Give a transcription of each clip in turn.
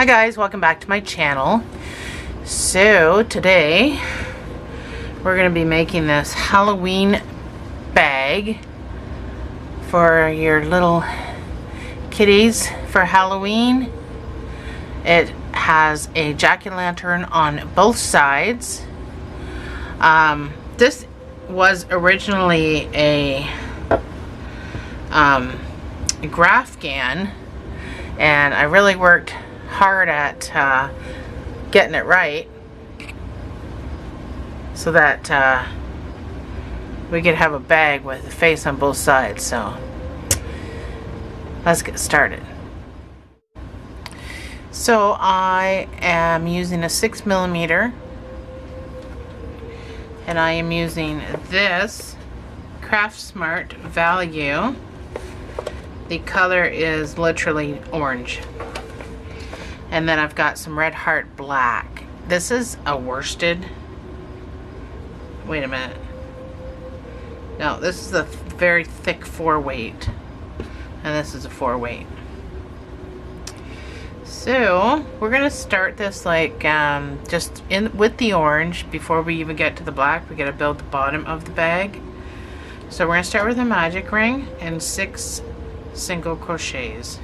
Hi guys, welcome back to my channel. So today we're going to be making this Halloween bag for your little kitties for Halloween. It has a jack-o'-lantern on both sides. This was originally a Grafgan, and I really worked hard at getting it right so that we could have a bag with a face on both sides. So let's get started. So I am using a 6mm, and I am using this Craft Smart Value. The color is literally orange. And then I've got some Red Heart Black. This is a worsted. Wait a minute. No, this is a very thick 4-weight. And this is a 4-weight. So, we're going to start this like just in with the orange. Before we even get to the black, we got to build the bottom of the bag. So we're going to start with a magic ring and 6 single crochets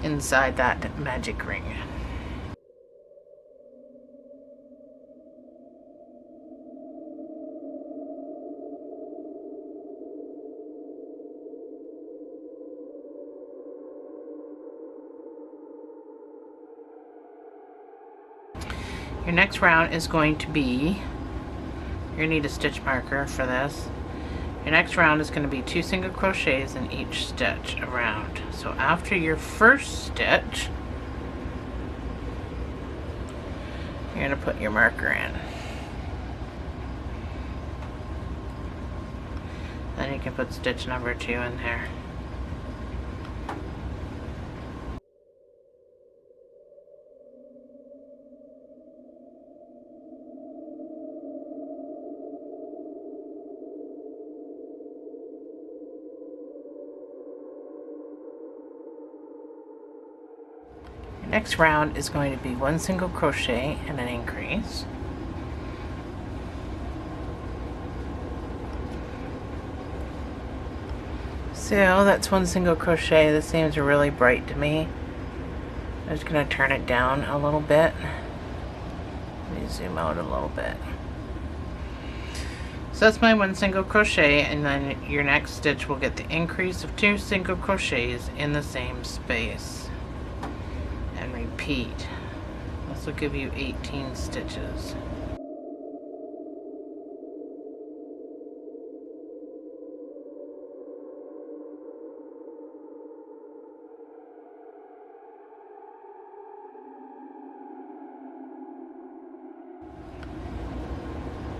inside that magic ring. Your next round is going to be, you're going to need a stitch marker for this. Your next round is going to be 2 single crochets in each stitch around. So after your first stitch, you're going to put your marker in. Then you can put stitch number 2 in there. Next round is going to be 1 single crochet and an increase. So that's 1 single crochet. This seems really bright to me. I'm just going to turn it down a little bit. Let me zoom out a little bit. So that's my 1 single crochet, and then your next stitch will get the increase of 2 single crochets in the same space. And repeat. This will give you 18 stitches.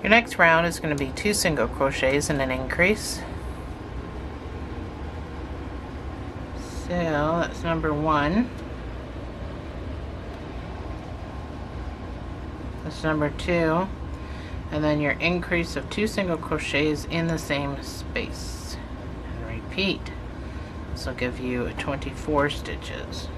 Your next round is going to be 2 single crochets and an increase. So that's number 1. That's number 2, and then your increase of 2 single crochets in the same space, and repeat. This will give you 24 stitches.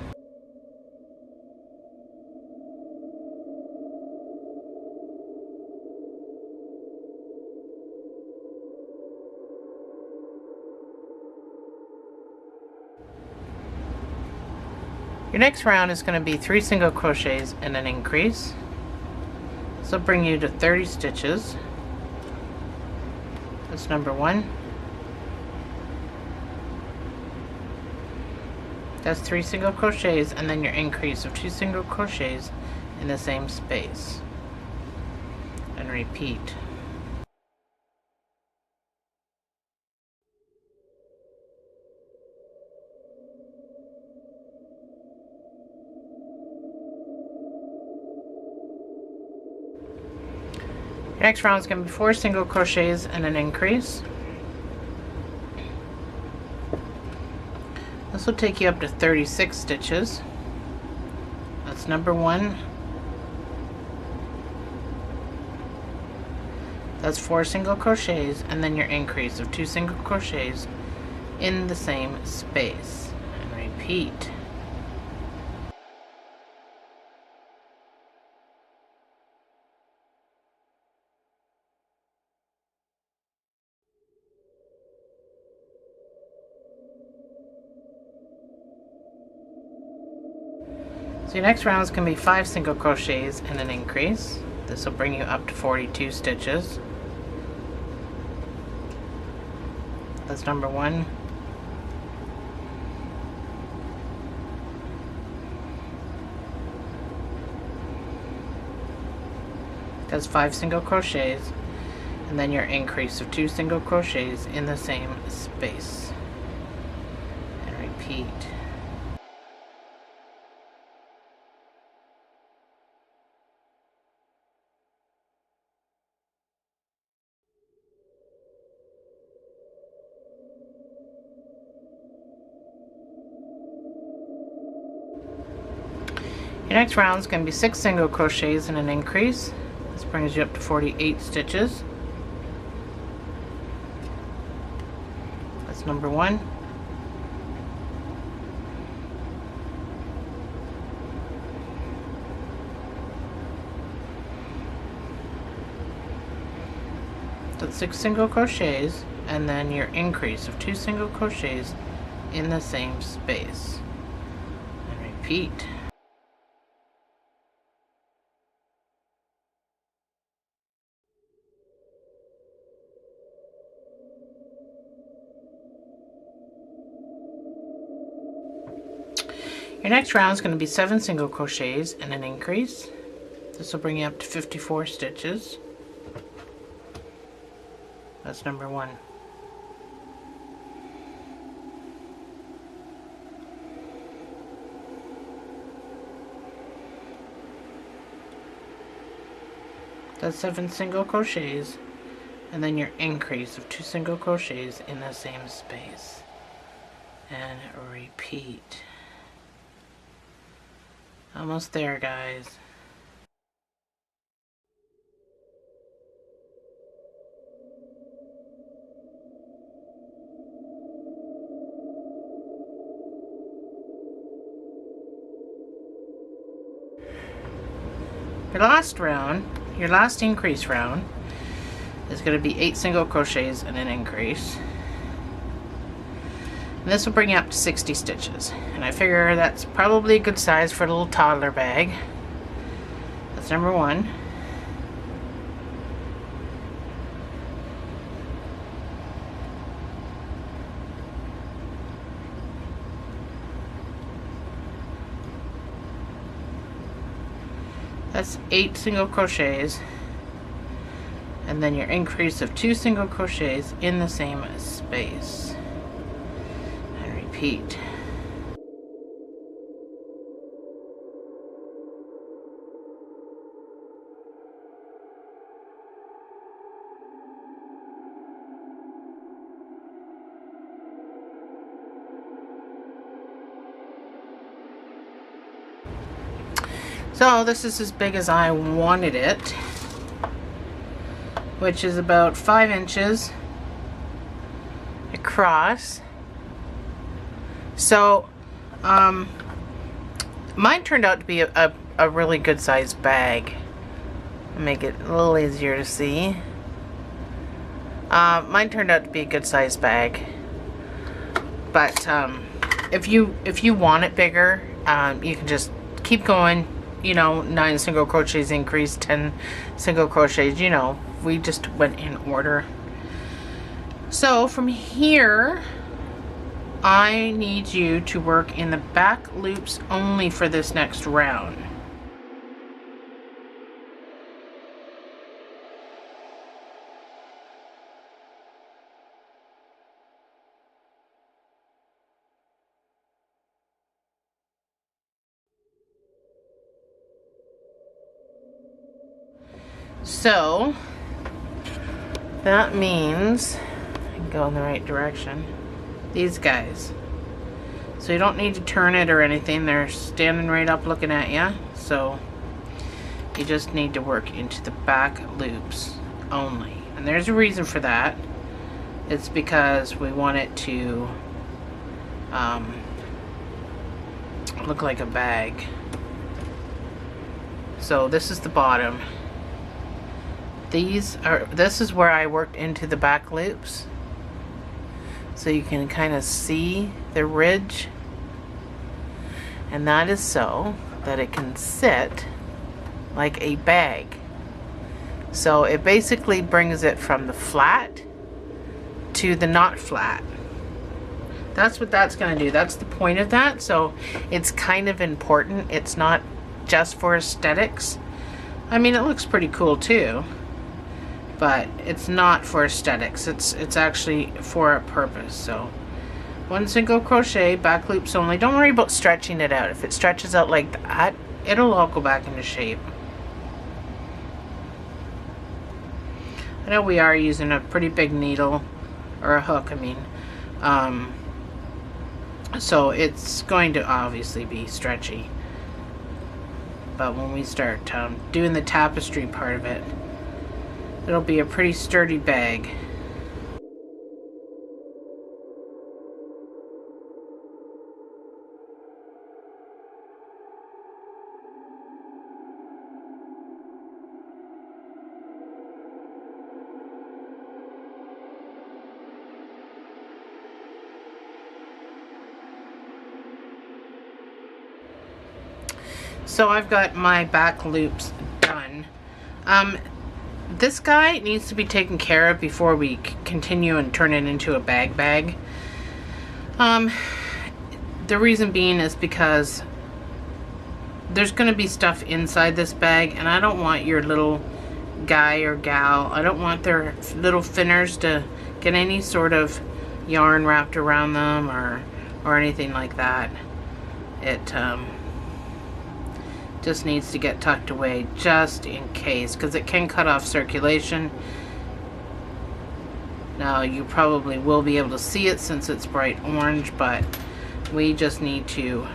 Your next round is going to be 3 single crochets and an increase. This will bring you to 30 stitches. That's number 1. That's 3 single crochets and then your increase of 2 single crochets in the same space. And repeat. Next round is going to be 4 single crochets and an increase. This will take you up to 36 stitches. That's number 1. That's 4 single crochets and then your increase of 2 single crochets in the same space, and repeat. So your next round is going to be 5 single crochets and an increase. This will bring you up to 42 stitches. That's number 1. That's 5 single crochets, and then your increase of 2 single crochets in the same space. And repeat. Your next round is going to be 6 single crochets and an increase. This brings you up to 48 stitches. That's number 1. That's 6 single crochets, and then your increase of 2 single crochets in the same space. And repeat. Your next round is going to be 7 single crochets and an increase. This will bring you up to 54 stitches. That's number 1. That's 7 single crochets, and then your increase of 2 single crochets in the same space. And repeat. Almost there, guys. Your last round, your last increase round, is going to be 8 single crochets and an increase. And this will bring you up to 60 stitches. And I figure that's probably a good size for a little toddler bag. That's number 1. That's 8 single crochets, and then your increase of 2 single crochets in the same space. And repeat. So this is as big as I wanted it, which is about 5 inches across. So mine turned out to be a really good sized bag. Make it a little easier to see. Mine turned out to be a good sized bag, but if you want it bigger, you can just keep going. You know, 9 single crochets increase, 10 single crochets, you know, we just went in order. So from here, I need you to work in the back loops only for this next round. So that means I can go in the right direction. These guys. So you don't need to turn it or anything. They're standing right up looking at you. So you just need to work into the back loops only. And there's a reason for that. It's because we want it to look like a bag. So this is the bottom. This is where I worked into the back loops, so you can kind of see the ridge, and that is so that it can sit like a bag. So it basically brings it from the flat to the not flat. That's what that's going to do. That's the point of that. So it's kind of important. It's not just for aesthetics. I mean, it looks pretty cool too, but it's not for aesthetics. It's actually for a purpose. So 1 single crochet, back loops only. Don't worry about stretching it out. If it stretches out like that, it'll all go back into shape. I know we are using a pretty big needle, or a hook, I mean. So it's going to obviously be stretchy. But when we start doing the tapestry part of it, it'll be a pretty sturdy bag. So I've got my back loops done. This guy needs to be taken care of before we continue and turn it into a bag. The reason being is because there's going to be stuff inside this bag, and I don't want your little guy or gal, I don't want their little finners to get any sort of yarn wrapped around them or anything like that. It just needs to get tucked away just in case, because it can cut off circulation. Now you probably will be able to see it since it's bright orange, but we just need to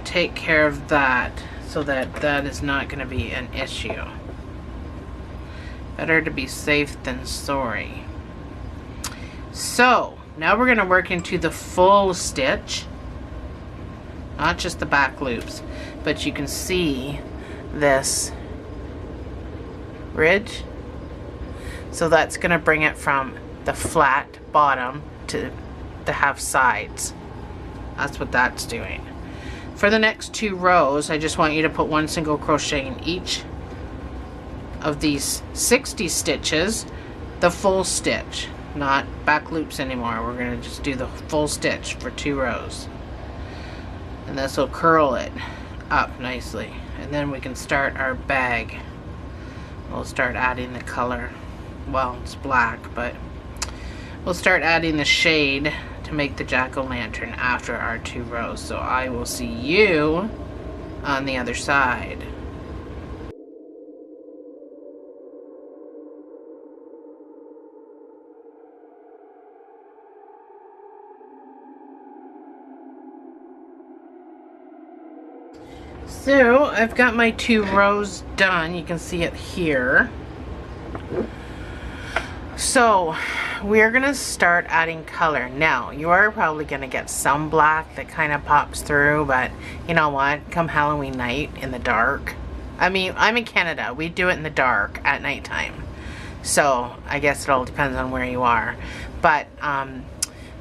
take care of that so that that is not going to be an issue. Better to be safe than sorry. So now we're going to work into the full stitch. Not just the back loops, but you can see this ridge. So that's going to bring it from the flat bottom to the half sides. That's what that's doing. For the next 2 rows, I just want you to put 1 single crochet in each of these 60 stitches, the full stitch, not back loops anymore. We're going to just do the full stitch for 2 rows. And this will curl it up nicely. And then we can start our bag. We'll start adding the color. Well, it's black, but we'll start adding the shade to make the jack-o'-lantern after our 2 rows. So I will see you on the other side. So I've got my 2 rows done. You can see it here. So we're gonna start adding color. Now you are probably gonna get some black that kind of pops through, but you know what? Come Halloween night in the dark. I mean, I'm in Canada. We do it in the dark at nighttime. So I guess it all depends on where you are. But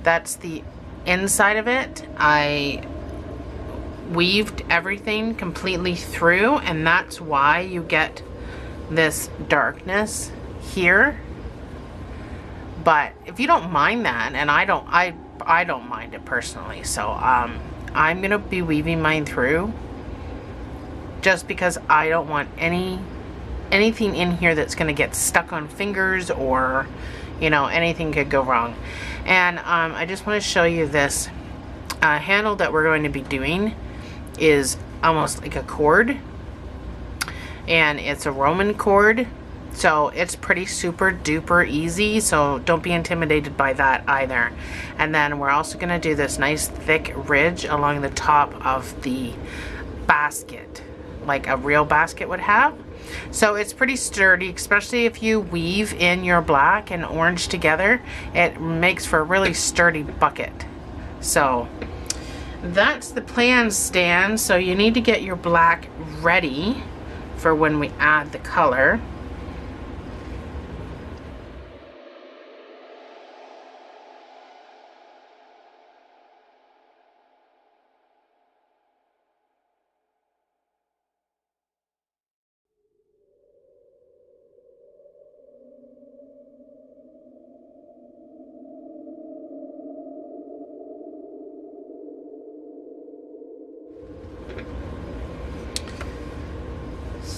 that's the inside of it. I weaved everything completely through, and that's why you get this darkness here. But if you don't mind that, and I don't mind it personally, so I'm gonna be weaving mine through just because I don't want anything in here that's gonna get stuck on fingers, or you know, anything could go wrong. And I just want to show you this handle that we're going to be doing is almost like a cord, and it's a Roman cord, so it's pretty super duper easy, so don't be intimidated by that either. And then we're also going to do this nice thick ridge along the top of the basket, like a real basket would have. So it's pretty sturdy, especially if you weave in your black and orange together. It makes for a really sturdy bucket. So that's the plan, Stan. So you need to get your black ready for when we add the color.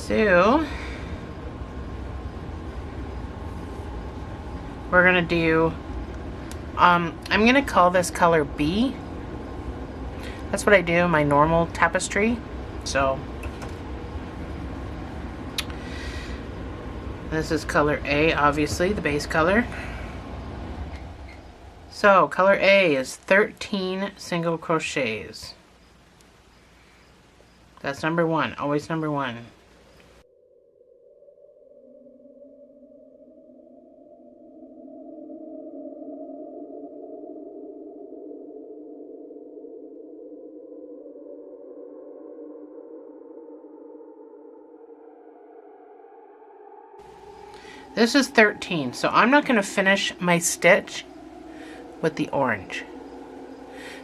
So we're gonna do, I'm gonna call this color B. That's what I do in my normal tapestry. So this is color A, obviously, the base color. So color A is 13 single crochets. That's number one, always number one. This is 13, so I'm not going to finish my stitch with the orange.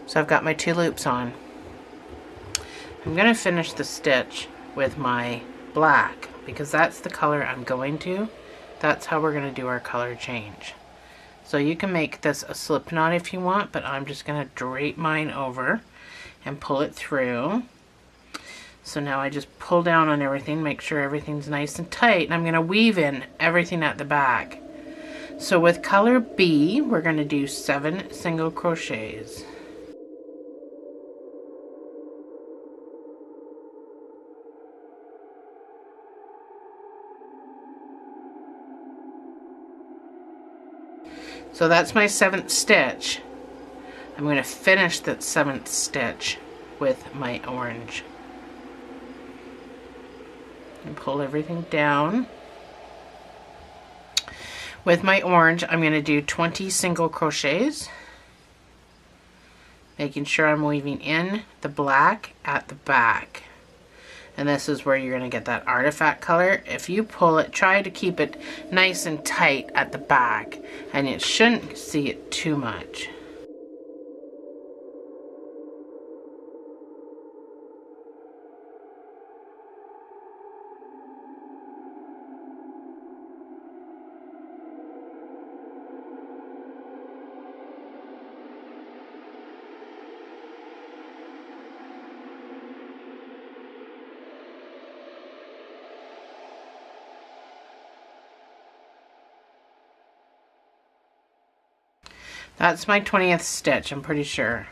So I've got my 2 loops on. I'm going to finish the stitch with my black because that's the color I'm going to. That's how we're going to do our color change. So you can make this a slip knot if you want, but I'm just going to drape mine over and pull it through. So now I just pull down on everything, make sure everything's nice and tight, and I'm going to weave in everything at the back. So with color B, we're going to do 7 single crochets. So that's my 7th stitch. I'm going to finish that 7th stitch with my orange. And pull everything down. With my orange, I'm going to do 20 single crochets, making sure I'm weaving in the black at the back. And this is where you're going to get that artifact color. If you pull it, try to keep it nice and tight at the back, and it shouldn't see it too much. That's my 20th stitch, I'm pretty sure.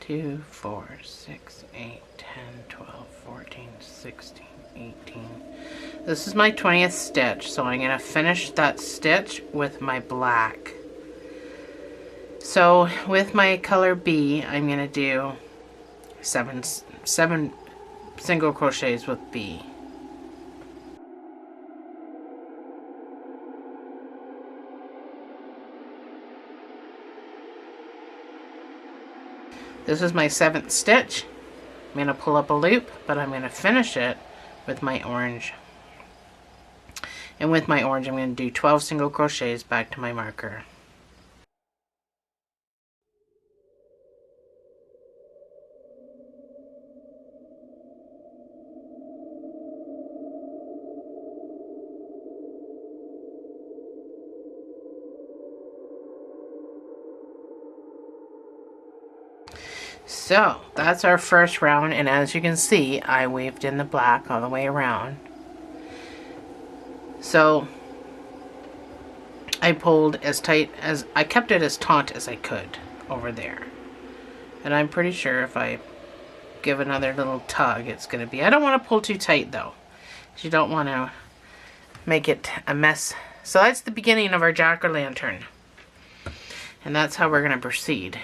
2, 4, 6, 8, 10, 12, 14, 16, 18. This is my 20th stitch, so I'm going to finish that stitch with my black. So with my color B, I'm going to do 7 single crochets with B. This is my 7th stitch. I'm going to pull up a loop, but I'm going to finish it with my orange. And with my orange, I'm going to do 12 single crochets back to my marker. So that's our first round, and as you can see, I weaved in the black all the way around. So I pulled as tight as, I kept it as taut as I could over there. And I'm pretty sure if I give another little tug, it's going to be, I don't want to pull too tight though. You don't want to make it a mess. So that's the beginning of our jack-o'-lantern. And that's how we're going to proceed.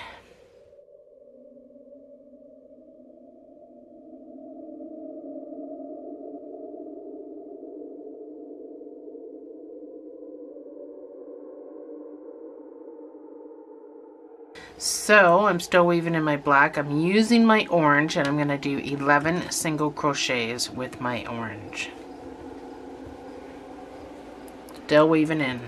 So I'm still weaving in my black. I'm using my orange, and I'm going to do 11 single crochets with my orange. Still weaving in.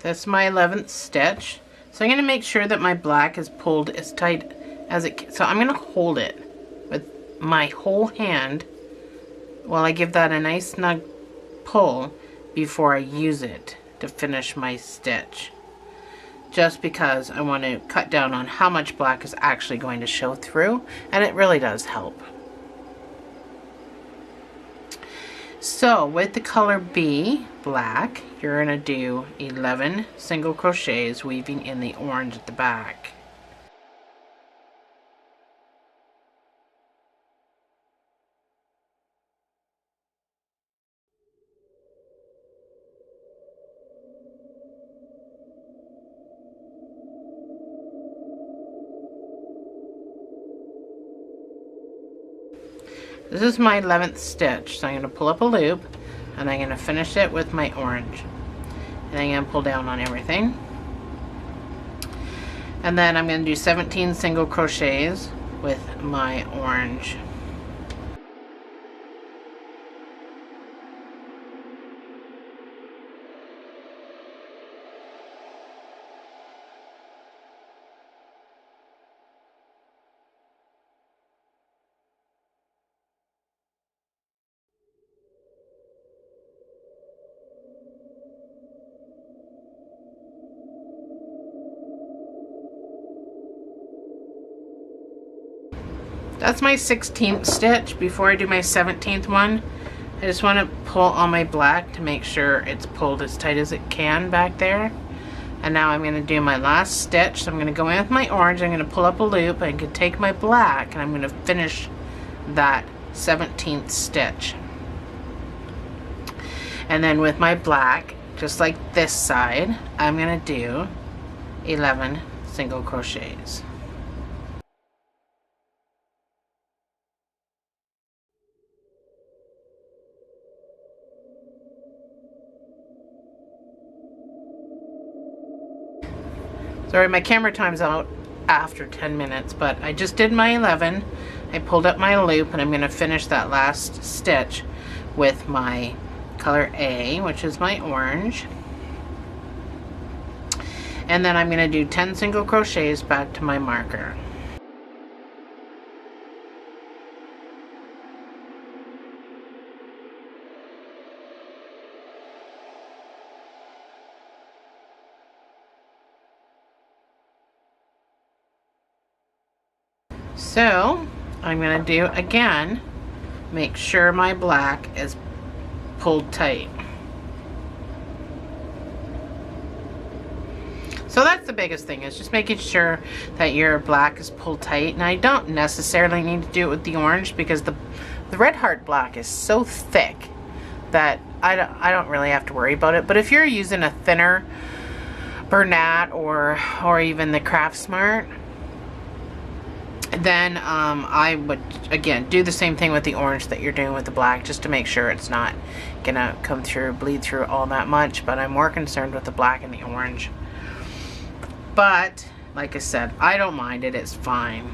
That's my 11th stitch. So I'm going to make sure that my black is pulled as tight as it can. So I'm going to hold it with my whole hand while I give that a nice snug pull before I use it to finish my stitch. Just because I want to cut down on how much black is actually going to show through, and it really does help. So with the color B, black, you're going to do 11 single crochets weaving in the orange at the back. This is my 11th stitch, so I'm going to pull up a loop and I'm going to finish it with my orange. And I'm going to pull down on everything. And then I'm going to do 17 single crochets with my orange. That's my 16th stitch. Before I do my 17th one, I just want to pull on my black to make sure it's pulled as tight as it can back there. And now I'm going to do my last stitch. So I'm going to go in with my orange, I'm going to pull up a loop, and I can take my black and I'm going to finish that 17th stitch. And then with my black, just like this side, I'm going to do 11 single crochets. Sorry, my camera time's out after 10 minutes, but I just did my 11. I pulled up my loop and I'm going to finish that last stitch with my color A, which is my orange. And then I'm going to do 10 single crochets back to my marker. So I'm going to do again, make sure my black is pulled tight. So that's the biggest thing, is just making sure that your black is pulled tight. And I don't necessarily need to do it with the orange because the Red Heart black is so thick that I don't really have to worry about it. But if you're using a thinner Bernat or even the Craft Smart, then I would again do the same thing with the orange that you're doing with the black, just to make sure it's not gonna come through, bleed through all that much. But I'm more concerned with the black and the orange. But like I said, I don't mind it, it's fine.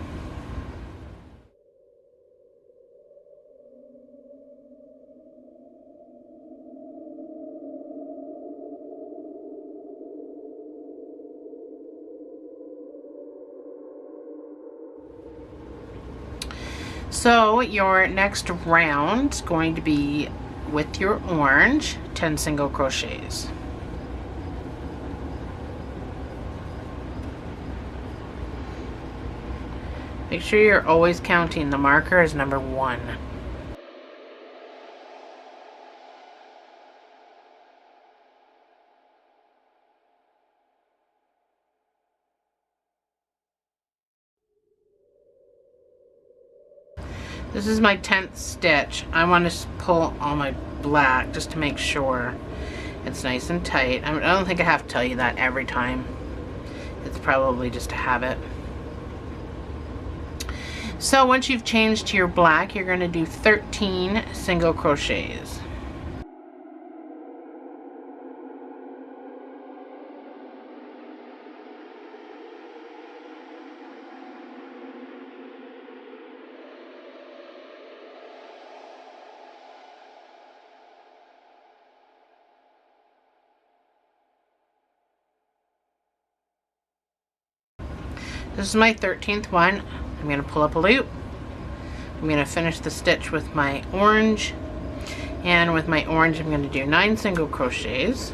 So your next round is going to be with your orange, 10 single crochets. Make sure you're always counting the marker as number 1. This is my 10th stitch. I want to pull on my black just to make sure it's nice and tight. I don't think I have to tell you that every time. It's probably just a habit. So once you've changed to your black, you're going to do 13 single crochets. This is my 13th one. I'm going to pull up a loop, I'm going to finish the stitch with my orange, and with my orange I'm going to do 9 single crochets.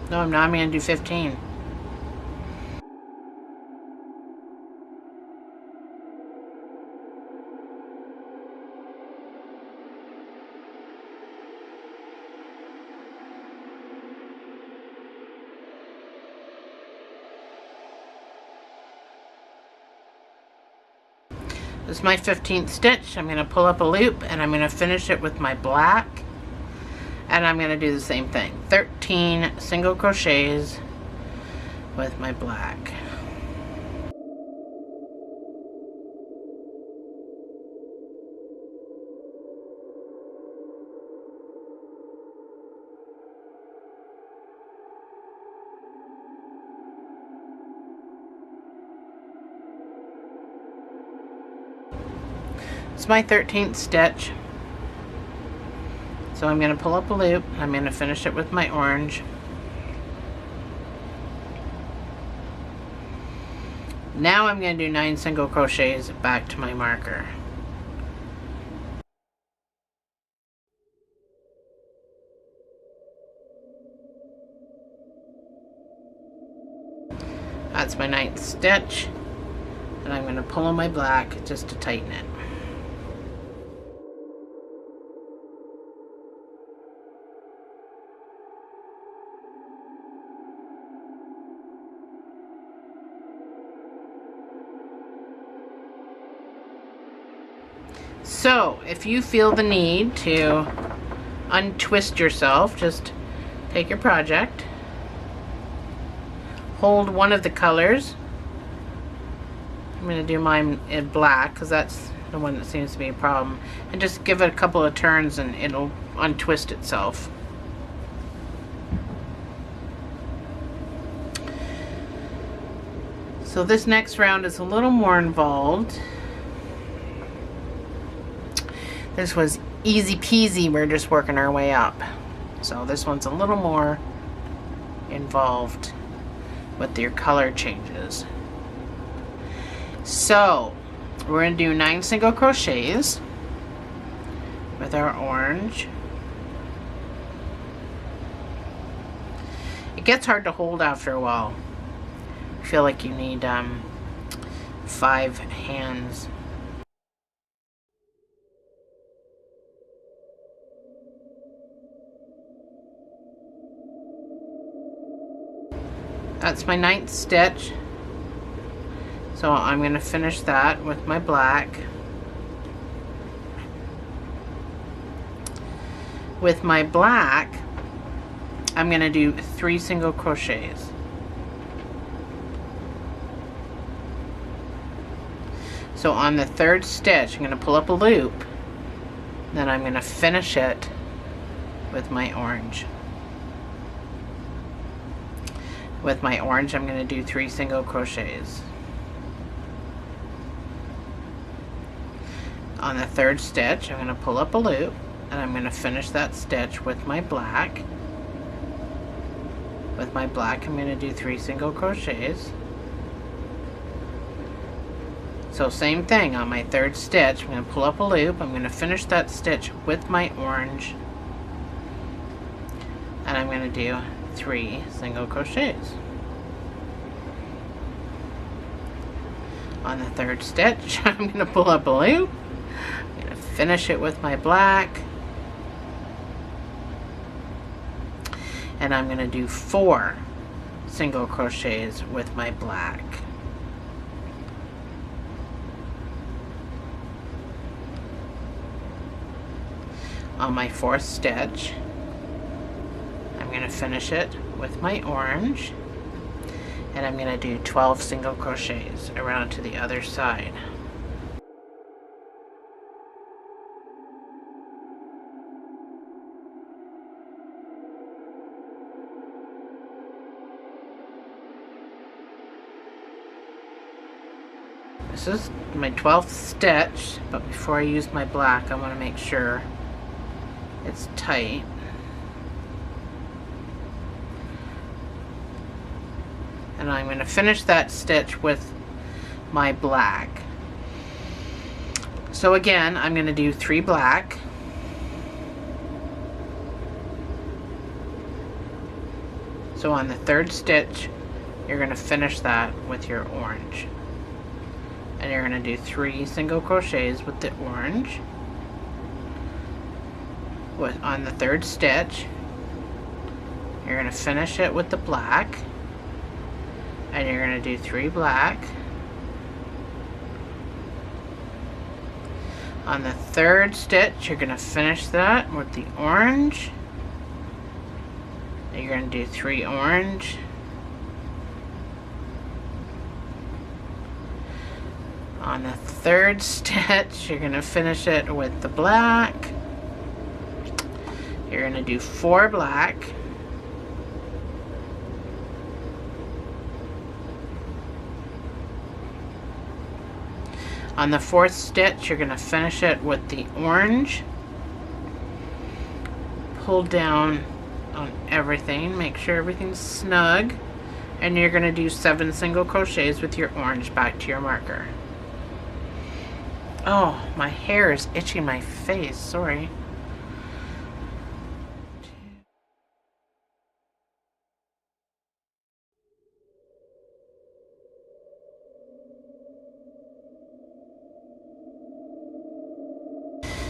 No, I'm not. I'm going to do 15. This is my 15th stitch. I'm going to pull up a loop and I'm going to finish it with my black. And I'm going to do the same thing. 13 single crochets with my black. It's my 13th stitch. So I'm going to pull up a loop. I'm going to finish it with my orange. Now I'm going to do 9 single crochets back to my marker. That's my 9th stitch. And I'm going to pull on my black just to tighten it. So, if you feel the need to untwist yourself, just take your project, hold one of the colors. I'm going to do mine in black because that's the one that seems to be a problem, and just give it a couple of turns and it'll untwist itself. So this next round is a little more involved. This was easy peasy, we're just working our way up. So this one's a little more involved with your color changes. So we're going to do 9 single crochets with our orange. It gets hard to hold after a while. I feel like you need 5 hands. That's my 9th stitch. So I'm going to finish that with my black. With my black, I'm going to do 3 single crochets. So on the 3rd stitch, I'm going to pull up a loop. Then I'm going to finish it with my orange. With my orange, I'm going to do 3 single crochets. On the 3rd stitch, I'm going to pull up a loop and I'm going to finish that stitch with my black. With my black, I'm going to do 3 single crochets. So same thing, on my 3rd stitch, I'm going to pull up a loop, I'm going to finish that stitch with my orange, and I'm going to do 3 single crochets. On the 3rd stitch, I'm going to pull up a loop, I'm going to finish it with my black, and I'm going to do 4 single crochets with my black. On my 4th stitch, I'm going to finish it with my orange, and I'm going to do 12 single crochets around to the other side. This is my 12th stitch, but before I use my black, I want to make sure it's tight. And and I'm going to finish that stitch with my black. So again, I'm going to do 3 black, so on the 3rd stitch you're going to finish that with your orange, and you're going to do 3 single crochets with the orange. On the 3rd stitch you're going to finish it with the black, and you're going to do 3 black. On the 3rd stitch you're going to finish that with the orange, and you're going to do 3 orange. On the 3rd stitch you're going to finish it with the black. You're going to do 4 black. On the 4th stitch you're going to finish it with the orange. Pull down on everything, make sure everything's snug, and you're going to do 7 single crochets with your orange back to your marker. Oh, my hair is itching my face, sorry.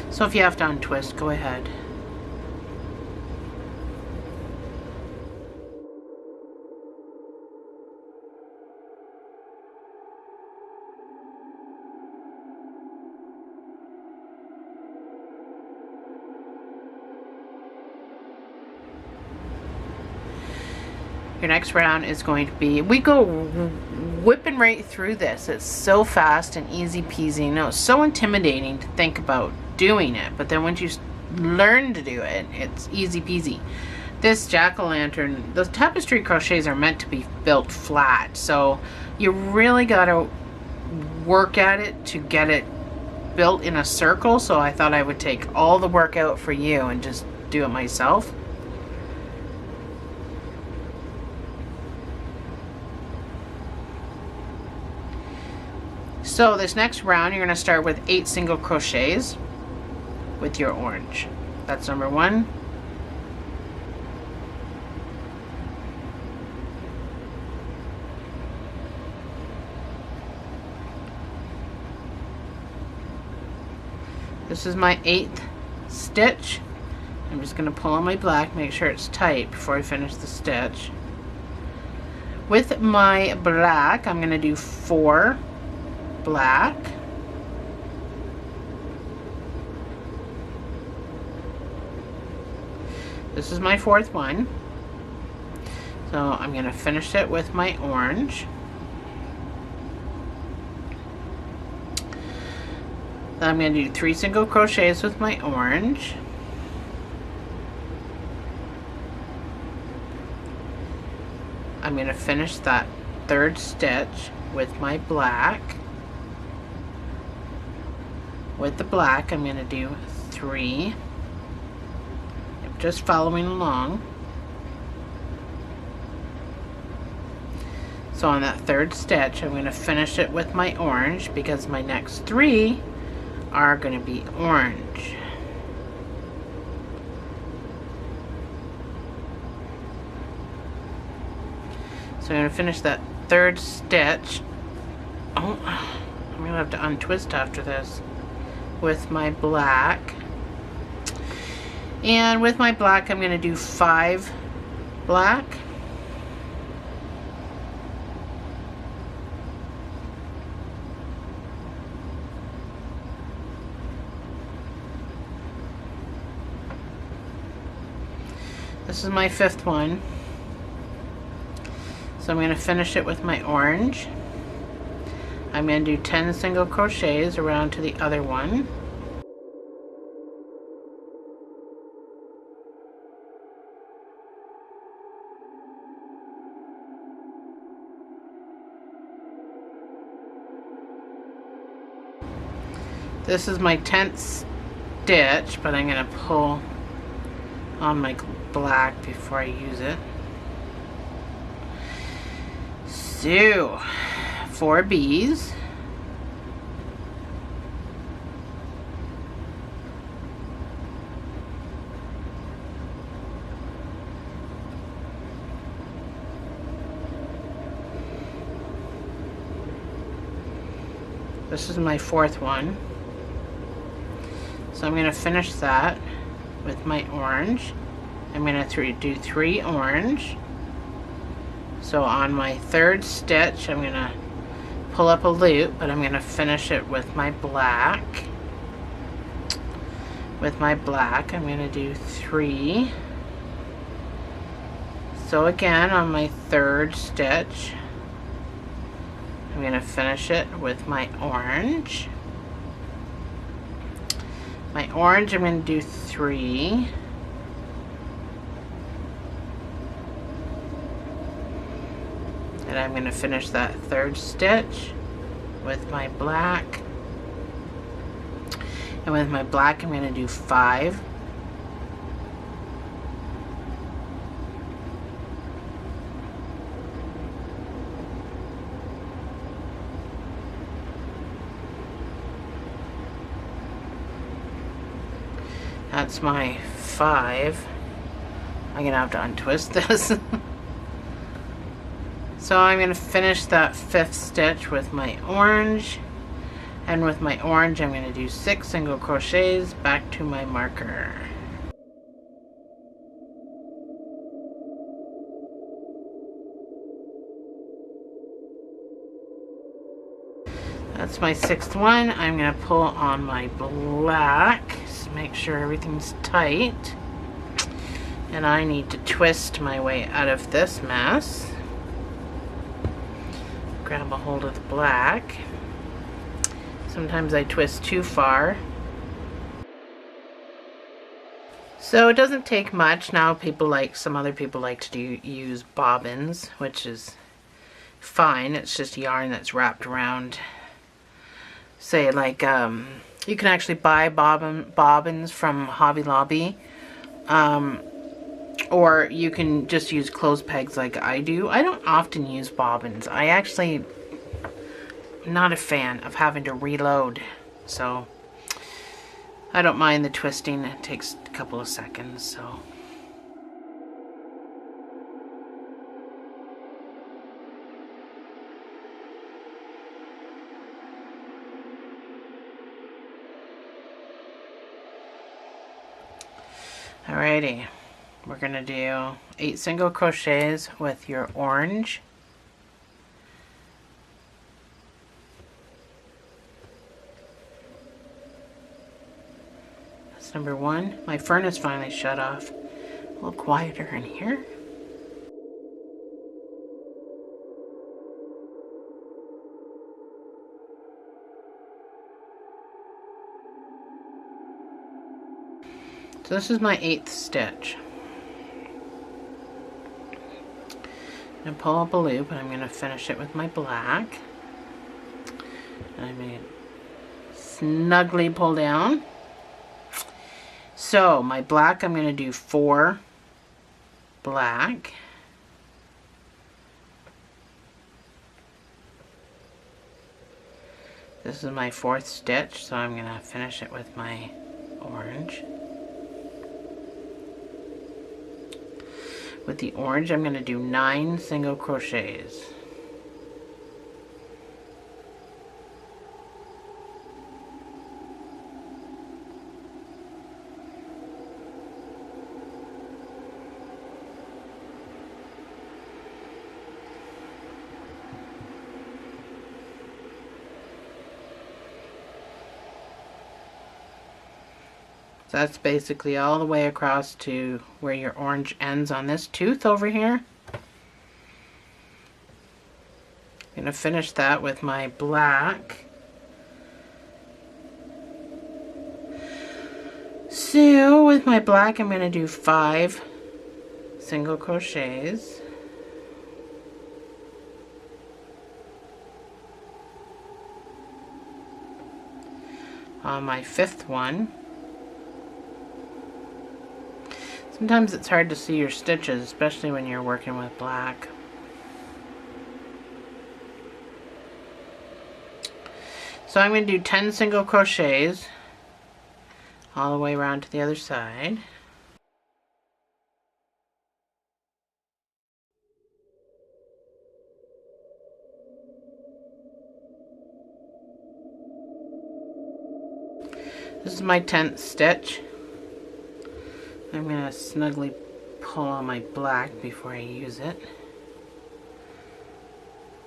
So if you have to untwist, go ahead. Your next round is going to be, we go whipping right through this. It's so fast and easy peasy. You know, it's so intimidating to think about doing it, but then once you learn to do it, it's easy peasy. This jack-o'-lantern, those tapestry crochets are meant to be built flat, so you really got to work at it to get it built in a circle. So I thought I would take all the work out for you and just do it myself. So this next round you're going to start with 8 single crochets with your orange. That's number 1. This is my 8th stitch. I'm just going to pull on my black, make sure it's tight before I finish the stitch. With my black, I'm going to do 4 black. This is my 4th one. So I'm going to finish it with my orange. Then I'm going to do 3 single crochets with my orange. I'm going to finish that 3rd stitch with my black. With the black, I'm going to do 3. Just following along. So on that 3rd stitch, I'm going to finish it with my orange because my next 3 are going to be orange. So I'm going to finish that 3rd stitch. Oh, I'm going to have to untwist after this. With my black, and with my black I'm going to do 5 black, this is my 5th one, so I'm going to finish it with my orange. I'm going to do 10 single crochets around to the other one. This is my 10th stitch, but I'm going to pull on my black before I use it. So 4 bees. This is my 4th one. So I'm going to finish that with my orange. I'm going to do 3 orange. So on my 3rd stitch, I'm going to pull up a loop, but I'm going to finish it with my black. With my black, I'm going to do 3. So again, on my 3rd stitch, I'm going to finish it with my orange. My orange, I'm going to do 3. And I'm going to finish that 3rd stitch with my black. And with my black, I'm going to do 5. That's my 5. I'm going to have to untwist this. So I'm going to finish that 5th stitch with my orange. And with my orange, I'm going to do 6 single crochets back to my marker. That's my 6th one. I'm going to pull on my black. Just make sure everything's tight. And I need to twist my way out of this mess. Grab a hold of the black. Sometimes I twist too far. So it doesn't take much. Now some other people like to use bobbins, which is fine. It's just yarn that's wrapped around. Say like, you can actually buy bobbins from Hobby Lobby. Or you can just use clothes pegs like I do. I don't often use bobbins. I actually am not a fan of having to reload. So I don't mind the twisting. It takes a couple of seconds, so. Alrighty. We're going to do 8 single crochets with your orange. That's number 1. My furnace finally shut off. A little quieter in here. So this is my 8th stitch. I'm going to pull up a loop and I'm going to finish it with my black. And I'm going to snugly pull down. So my black, I'm going to do 4 black. This is my 4th stitch, so I'm going to finish it with my orange. With the orange, I'm going to do 9 single crochets. So that's basically all the way across to where your orange ends on this tooth over here. I'm going to finish that with my black. So with my black, I'm going to do 5 single crochets. On my 5th one. Sometimes it's hard to see your stitches, especially when you're working with black. So I'm going to do 10 single crochets all the way around to the other side. This is my 10th stitch. I'm going to snugly pull on my black before I use it.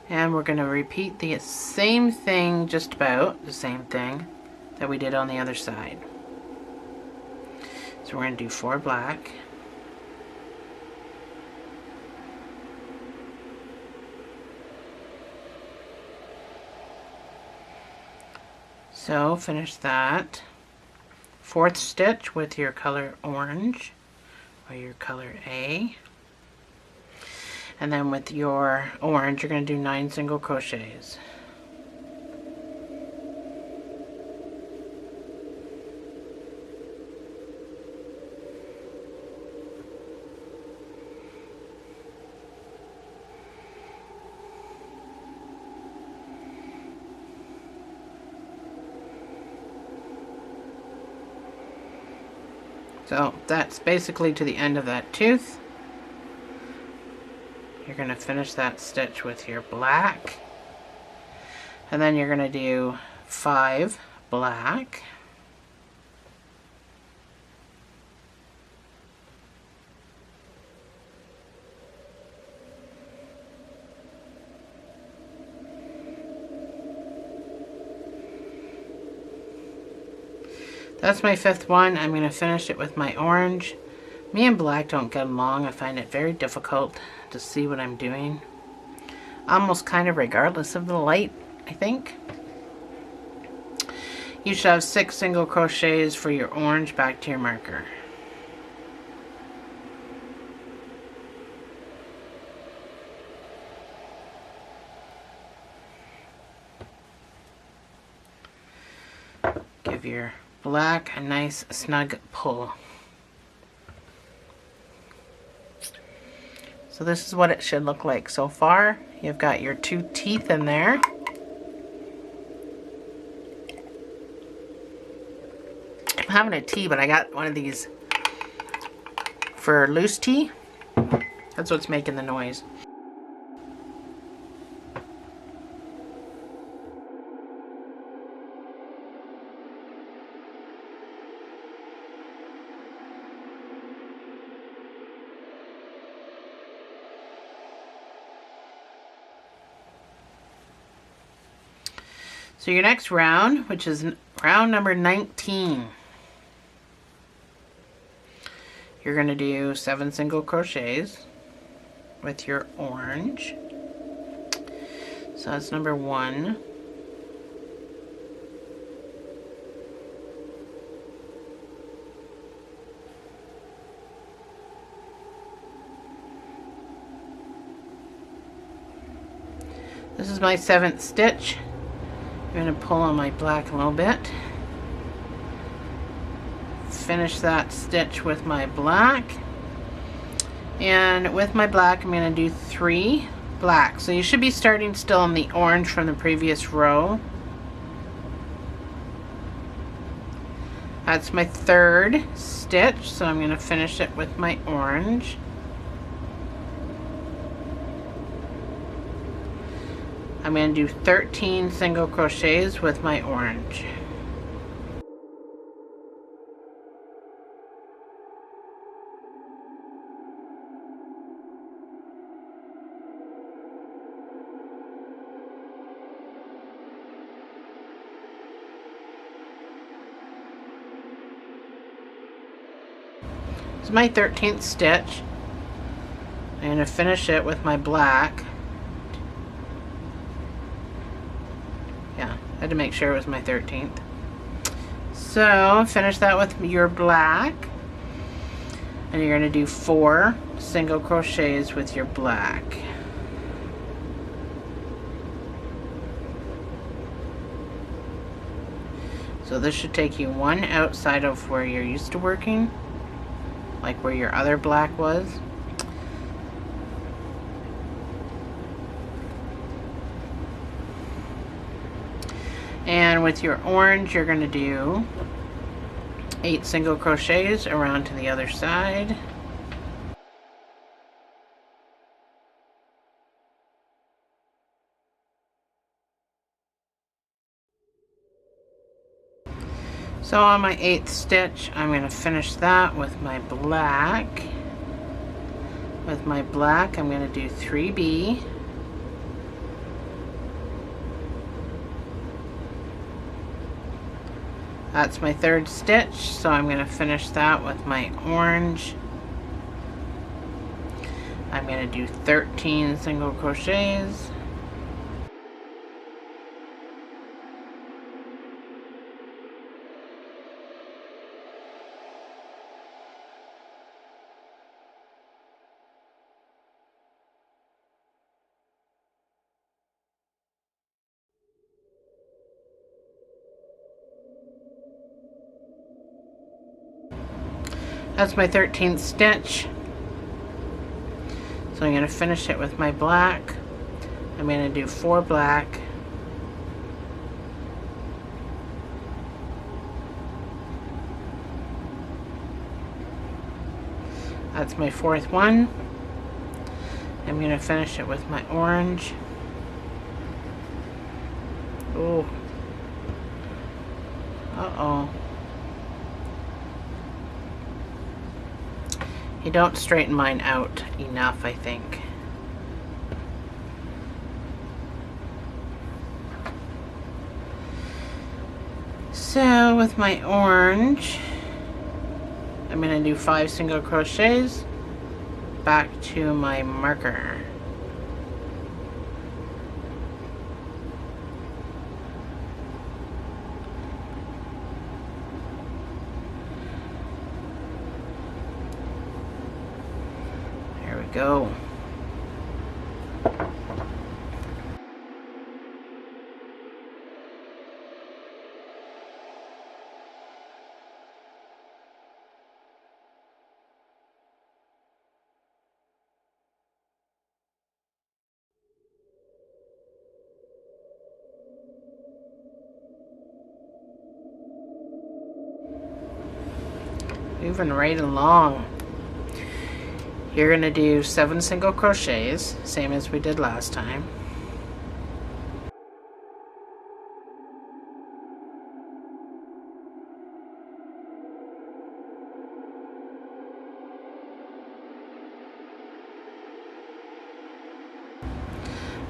And we're going to repeat the same thing, just about the same thing that we did on the other side. So we're going to do 4 black. So finish that. 4th stitch with your color orange or your color A. And then with your orange, you're going to do 9 single crochets. So that's basically to the end of that tooth. You're going to finish that stitch with your black. And then you're going to do 5 black. That's my 5th one. I'm going to finish it with my orange. Me and black don't get along. I find it very difficult to see what I'm doing. Almost kind of regardless of the light, I think. You should have 6 single crochets for your orange back to your marker. Give your black a nice snug pull. So this is what it should look like so far. You've got your 2 teeth in there. I'm having a tea, but I got one of these for loose tea. That's what's making the noise. So your next round, which is round number 19, you're going to do 7 single crochets with your orange. So that's number 1. This is my 7th stitch. I'm going to pull on my black a little bit. Finish that stitch with my black. And with my black, I'm going to do 3 black. So you should be starting still in the orange from the previous row. That's my 3rd stitch, so I'm going to finish it with my orange. I'm going to do 13 single crochets with my orange. This is my 13th stitch. I'm going to finish it with my black. Yeah, I had to make sure it was my 13th. So finish that with your black. And you're going to do 4 single crochets with your black. So this should take you 1 outside of where you're used to working, like where your other black was. And with your orange, you're going to do 8 single crochets around to the other side. So on my 8th stitch, I'm going to finish that with my black. With my black, I'm going to do 3B. That's my 3rd stitch, so I'm going to finish that with my orange. I'm going to do 13 single crochets. That's my 13th stitch. So I'm going to finish it with my black. I'm going to do 4 black. That's my 4th one. I'm going to finish it with my orange. Oh. Uh-oh. You don't straighten mine out enough, I think. So with my orange, I'm going to do 5 single crochets back to my marker. Go. Moving right along. You're going to do 7 single crochets, same as we did last time.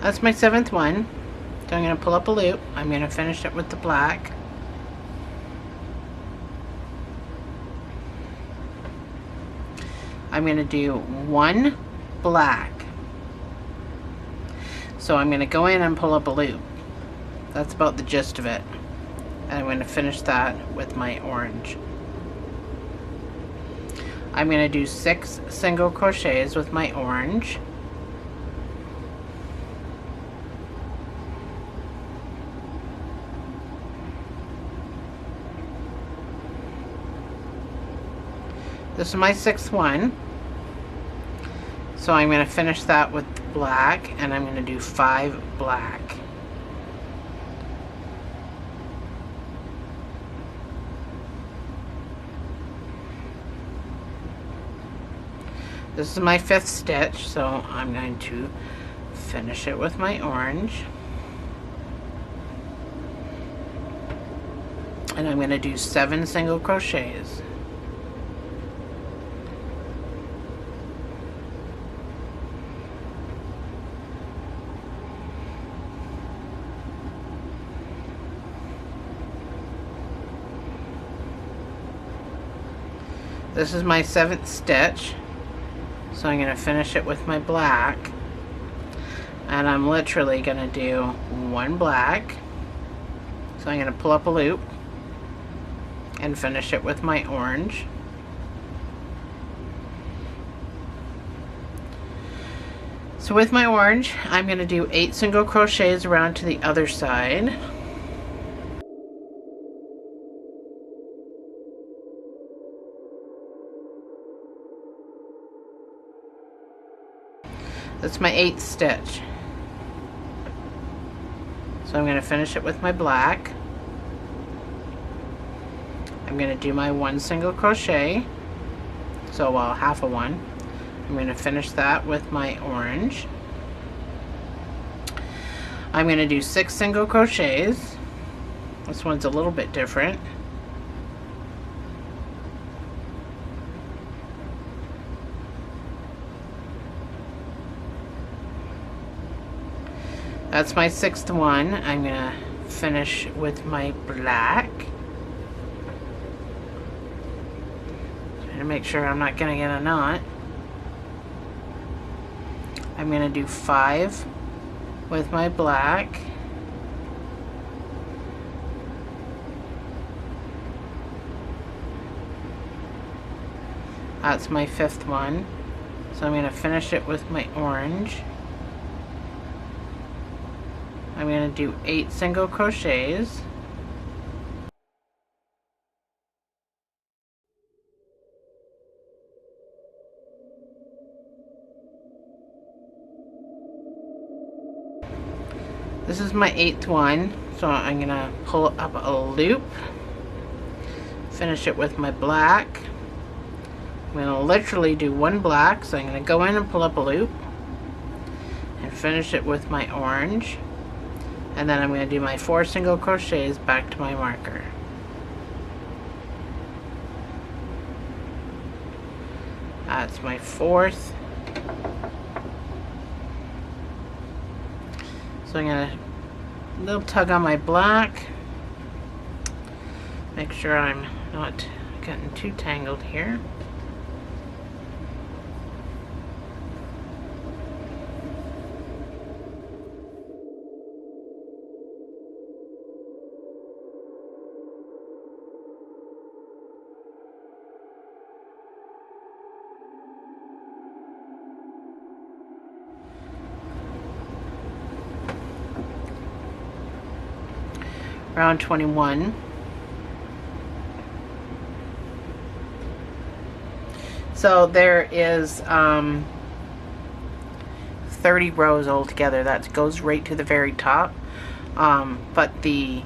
That's my 7th one. So I'm going to pull up a loop. I'm going to finish it with the black. I'm going to do 1 black. So I'm going to go in and pull up a loop. That's about the gist of it. And I'm going to finish that with my orange. I'm going to do 6 single crochets with my orange. This is my 6th one. So I'm going to finish that with black, and I'm going to do 5 black. This is my 5th stitch, so I'm going to finish it with my orange. And I'm going to do 7 single crochets. This is my 7th stitch, so I'm going to finish it with my black, and I'm literally going to do 1 black, so I'm going to pull up a loop and finish it with my orange. So with my orange, I'm going to do 8 single crochets around to the other side. That's my 8th stitch. So I'm going to finish it with my black. I'm going to do my 1 single crochet, so well, half of one. I'm going to finish that with my orange. I'm going to do 6 single crochets. This one's a little bit different. That's my 6th one. I'm going to finish with my black. Trying to make sure I'm not going to get a knot. I'm going to do 5 with my black. That's my 5th one. So I'm going to finish it with my orange. I'm going to do 8 single crochets. This is my 8th one, so I'm going to pull up a loop, finish it with my black. I'm going to literally do 1 black, so I'm going to go in and pull up a loop and finish it with my orange. And then I'm going to do my 4 single crochets back to my marker. That's my 4th. So I'm going to little tug on my black. Make sure I'm not getting too tangled here. Round 21. So there is 30 rows altogether. That goes right to the very top. But the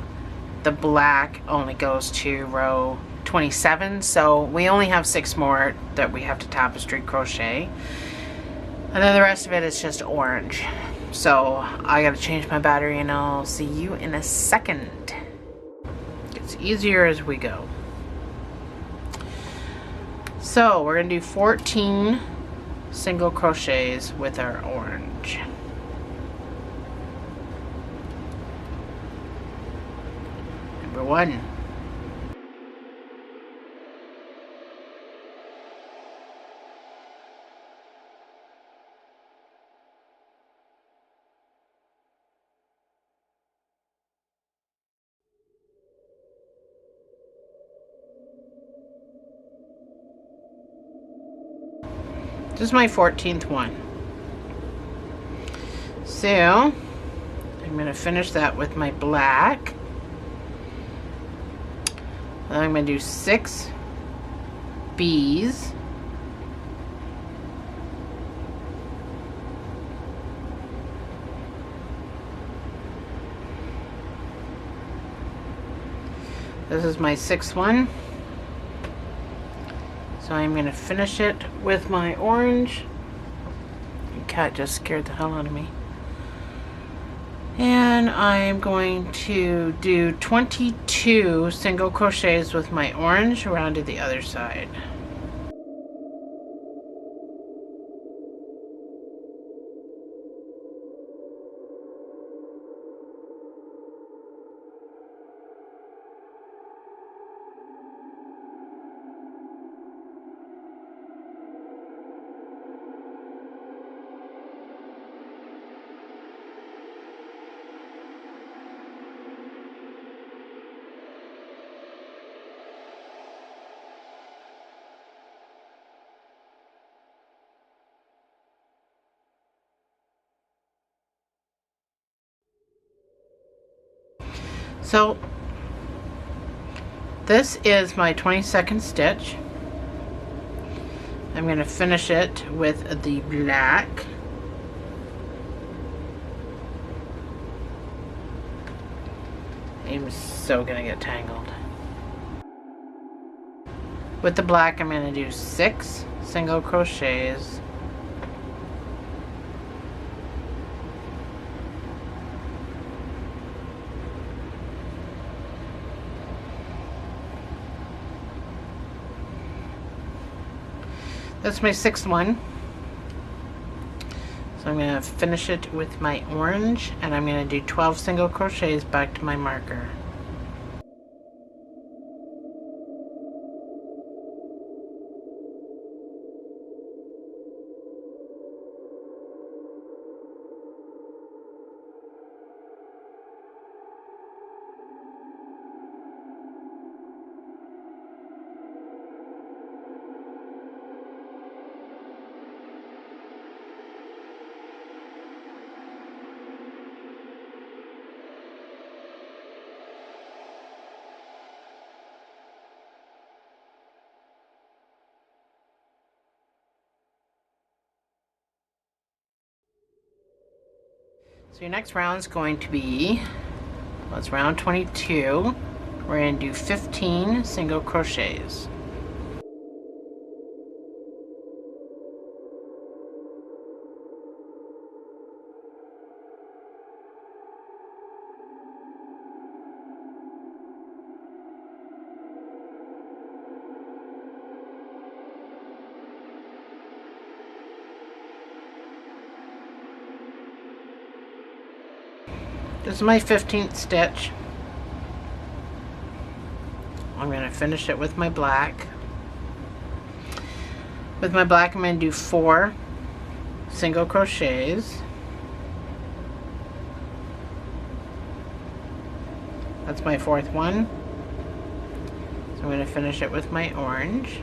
black only goes to row 27. So we only have 6 more that we have to tapestry crochet. And then the rest of it is just orange. So I gotta change my battery and I'll see you in a second. It's easier as we go. So we're gonna do 14 single crochets with our orange. Number 1. This is my 14th one. So I'm going to finish that with my black. Then I'm going to do 6 bees. This is my 6th one. So I'm going to finish it with my orange. The cat just scared the hell out of me. And I'm going to do 22 single crochets with my orange around to the other side. So this is my 22nd stitch. I'm going to finish it with the black. I'm so going to get tangled. With the black, I'm going to do 6 single crochets. That's my 6th one. So I'm going to finish it with my orange, and I'm going to do 12 single crochets back to my marker. So your next round is going to be, well, it's round 22. We're going to do 15 single crochets. This is my 15th stitch. I'm going to finish it with my black. With my black, I'm going to do 4 single crochets. That's my 4th one. So I'm going to finish it with my orange.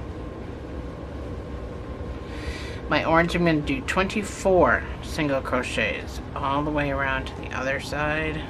My orange, I'm going to do 24 single crochets all the way around to the other side.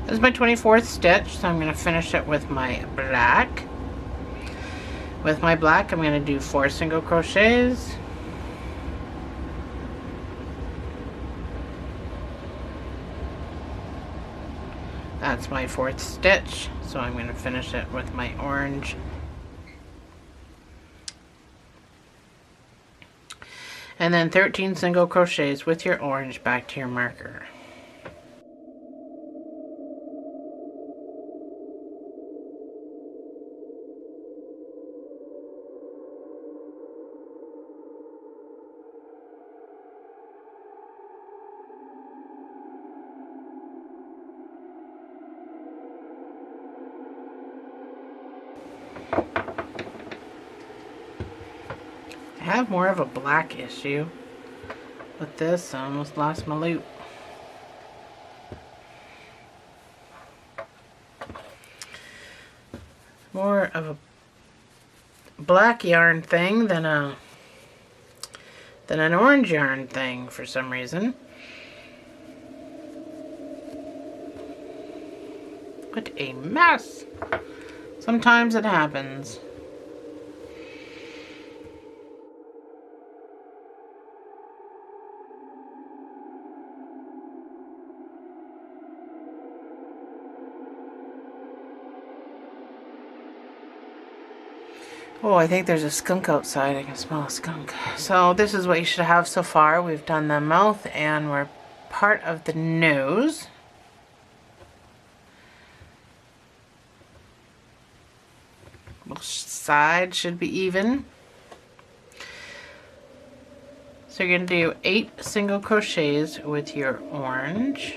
This is my 24th stitch, so I'm going to finish it with my black. With my black, I'm going to do 4 single crochets. That's my 4th stitch, so I'm going to finish it with my orange. And then 13 single crochets with your orange back to your marker. I have more of a black issue with this. I almost lost my loop. More of a black yarn thing than an orange yarn thing for some reason. What a mess. Sometimes it happens. Oh, I think there's a skunk outside. I can smell a skunk. So this is what you should have so far. We've done the mouth and we're part of the nose. Both sides should be even. So you're going to do 8 single crochets with your orange.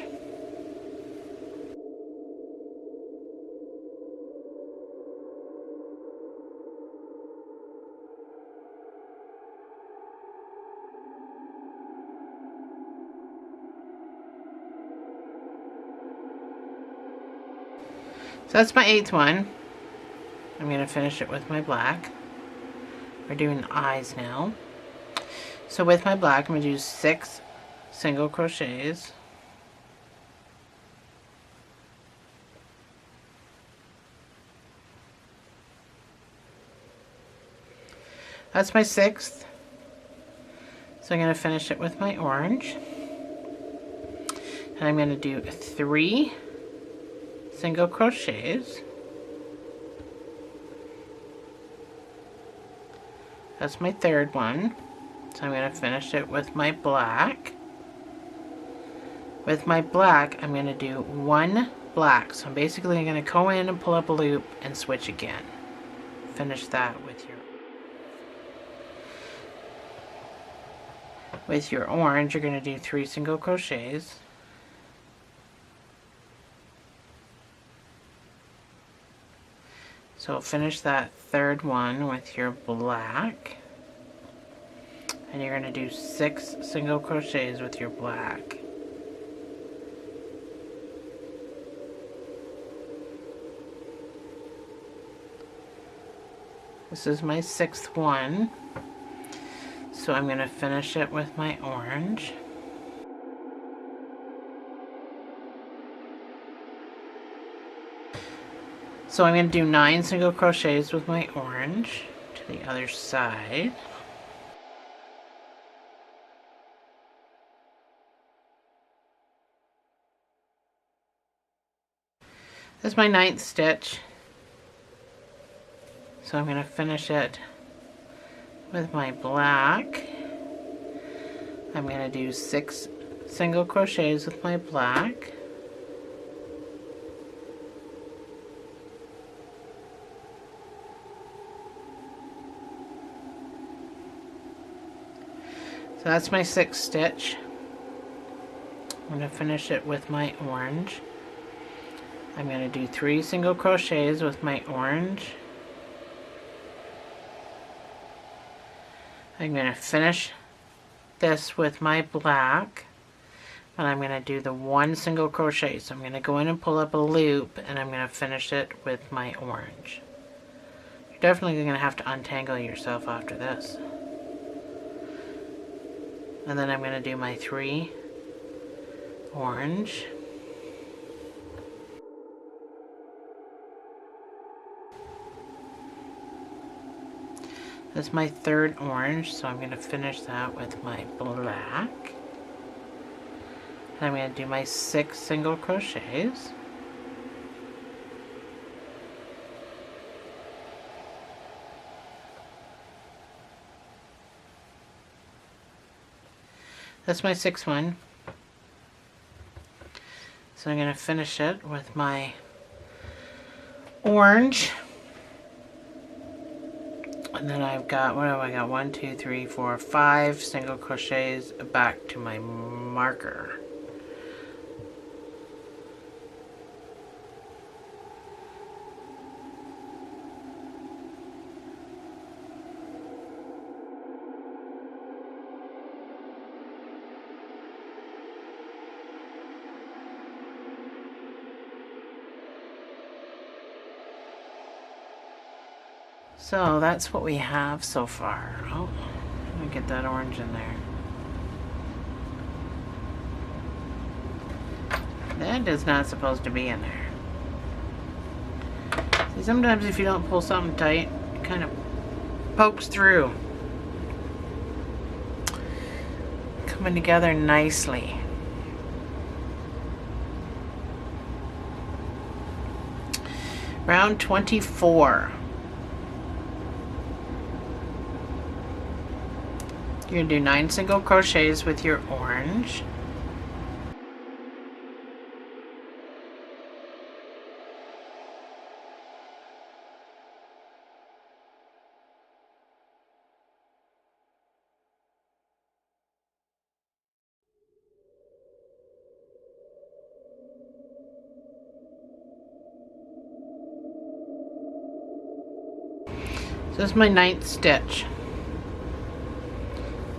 So that's my 8th one. I'm going to finish it with my black. We're doing the eyes now. So with my black, I'm going to do 6 single crochets. That's my 6th. So I'm going to finish it with my orange. And I'm going to do 3 single crochets. That's my 3rd one. So I'm going to finish it with my black. With my black, I'm going to do 1 black. So I'm basically going to go in and pull up a loop and switch again. Finish that with your orange. You're going to do 3 single crochets. So finish that 3rd one with your black. And you're going to do 6 single crochets with your black. This is my 6th one. So I'm going to finish it with my orange. So I'm going to do 9 single crochets with my orange to the other side. This is my 9th stitch. So I'm going to finish it with my black. I'm going to do 6 single crochets with my black. So that's my 6th stitch. I'm going to finish it with my orange. I'm going to do 3 single crochets with my orange. I'm going to finish this with my black, and I'm going to do the 1 single crochet. So I'm going to go in and pull up a loop, and I'm going to finish it with my orange. You're definitely going to have to untangle yourself after this. And then I'm going to do my 3 orange. This is my 3rd orange, so I'm going to finish that with my black. And I'm going to do my 6 single crochets. That's my 6th one. So I'm going to finish it with my orange. And then I've got, what have I got? 1, 2, 3, 4, 5 single crochets back to my marker. So that's what we have so far. Oh, let me get that orange in there. That is not supposed to be in there. See, sometimes if you don't pull something tight, it kind of pokes through. Coming together nicely. Round 24. You're going to do 9 single crochets with your orange. So this is my 9th stitch.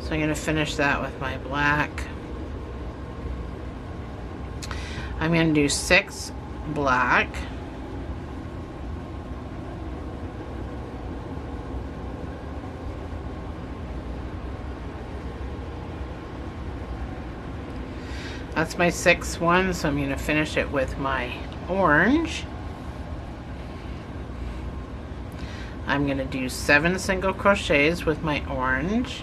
So I'm going to finish that with my black. I'm going to do 6 black. That's my 6th one, so I'm going to finish it with my orange. I'm going to do 7 single crochets with my orange.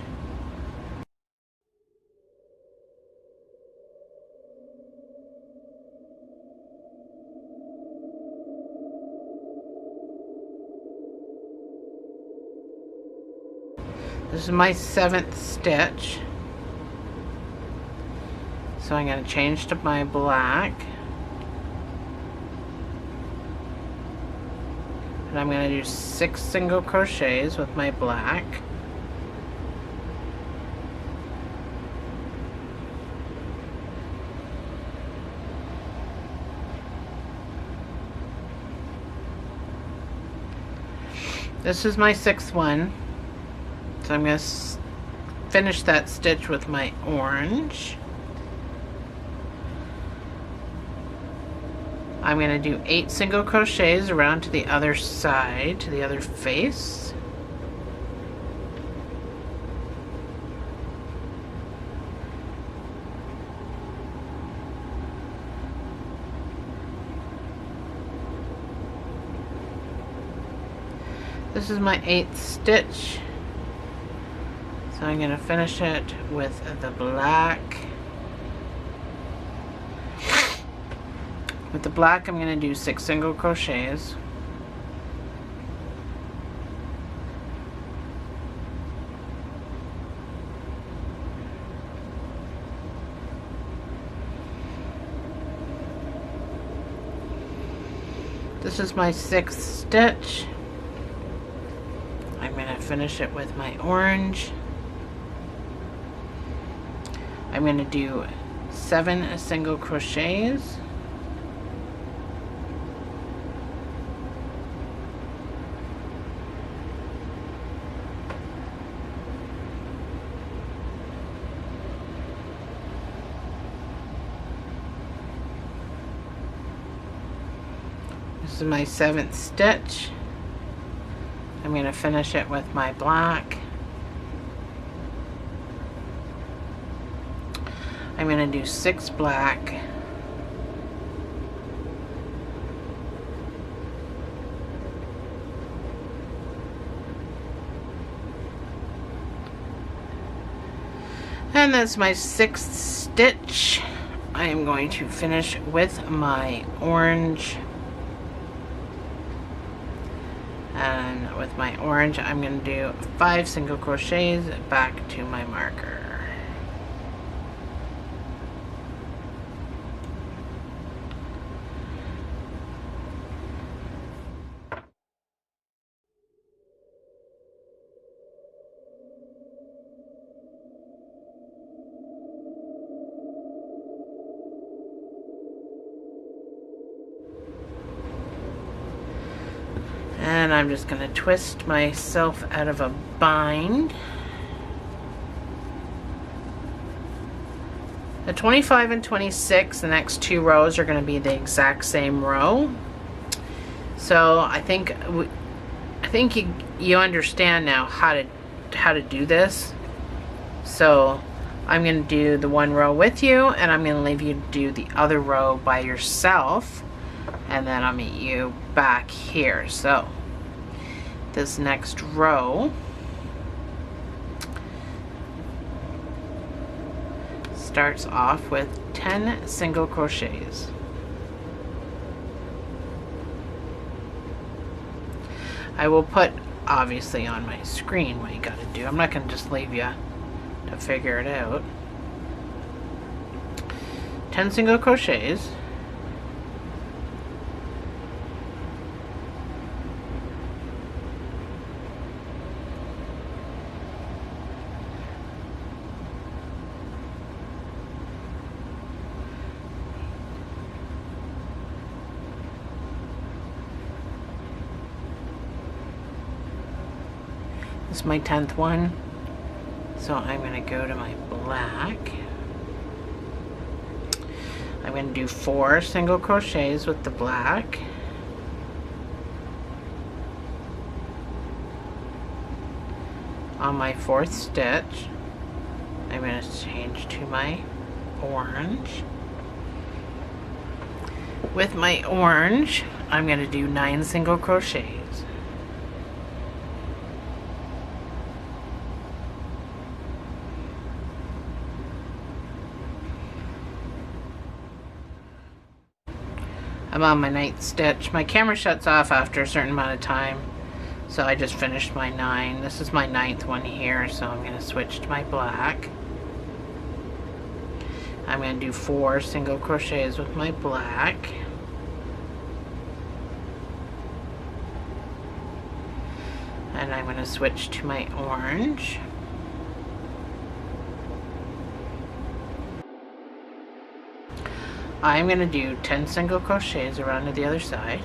This is my 7th stitch. So I'm going to change to my black. And I'm going to do 6 single crochets with my black. This is my 6th one. So I'm going to finish that stitch with my orange. I'm going to do 8 single crochets around to the other side, to the other face. This is my 8th stitch. So I'm going to finish it with the black. With the black, I'm going to do 6 single crochets. This is my 6th stitch. I'm going to finish it with my orange. I'm going to do 7 single crochets. This is my 7th stitch. I'm going to finish it with my black. I'm going to do 6 black. And that's my 6th stitch. I am going to finish with my orange. And with my orange, I'm going to do 5 single crochets back to my marker. And I'm just going to twist myself out of a bind. The 25 and 26, the next 2 rows are going to be the exact same row. So I think you understand now how to do this. So I'm going to do the 1 row with you, and I'm going to leave you to do the other row by yourself, and then I'll meet you back here. So this next row starts off with 10 single crochets. I will put obviously on my screen what you got to do. I'm not going to just leave you to figure it out. 10 single crochets. This is my 10th one, so I'm going to go to my black. I'm going to do 4 single crochets with the black. On my 4th stitch, I'm going to change to my orange. With my orange, I'm going to do 9 single crochets. I'm on my 9th stitch. My camera shuts off after a certain amount of time, so I just finished my 9. This is my 9th one here, so I'm going to switch to my black. I'm going to do 4 single crochets with my black. And I'm going to switch to my orange. I'm going to do 10 single crochets around to the other side.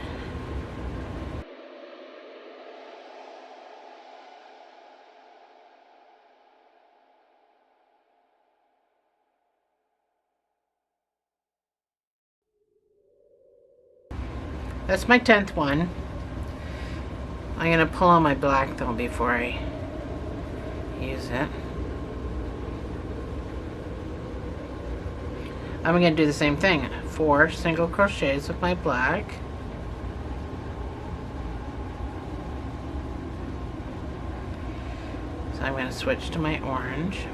That's my 10th one. I'm going to pull on my black though before I use it. I'm going to do the same thing. 4 single crochets with my black. So I'm going to switch to my orange.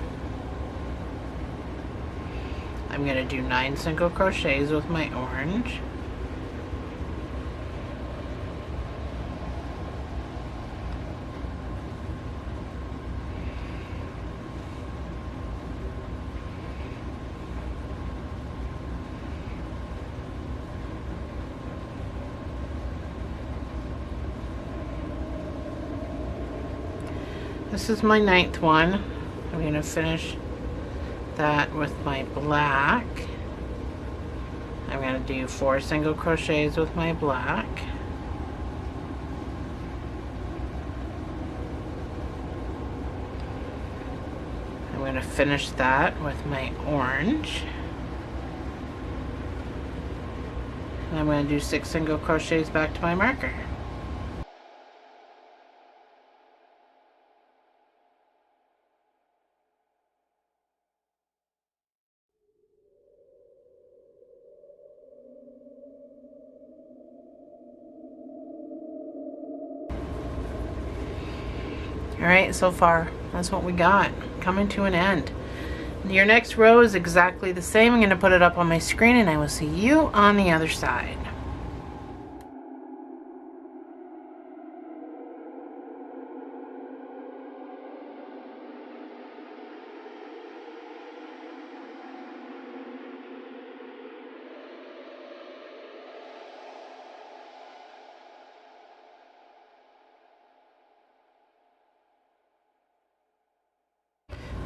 I'm going to do 9 single crochets with my orange. This is my 9th one. I'm going to finish that with my black. I'm going to do 4 single crochets with my black. I'm going to finish that with my orange. And I'm going to do 6 single crochets back to my marker. Alright, so far, that's what we got. Coming to an end. Your next row is exactly the same. I'm going to put it up on my screen and I will see you on the other side.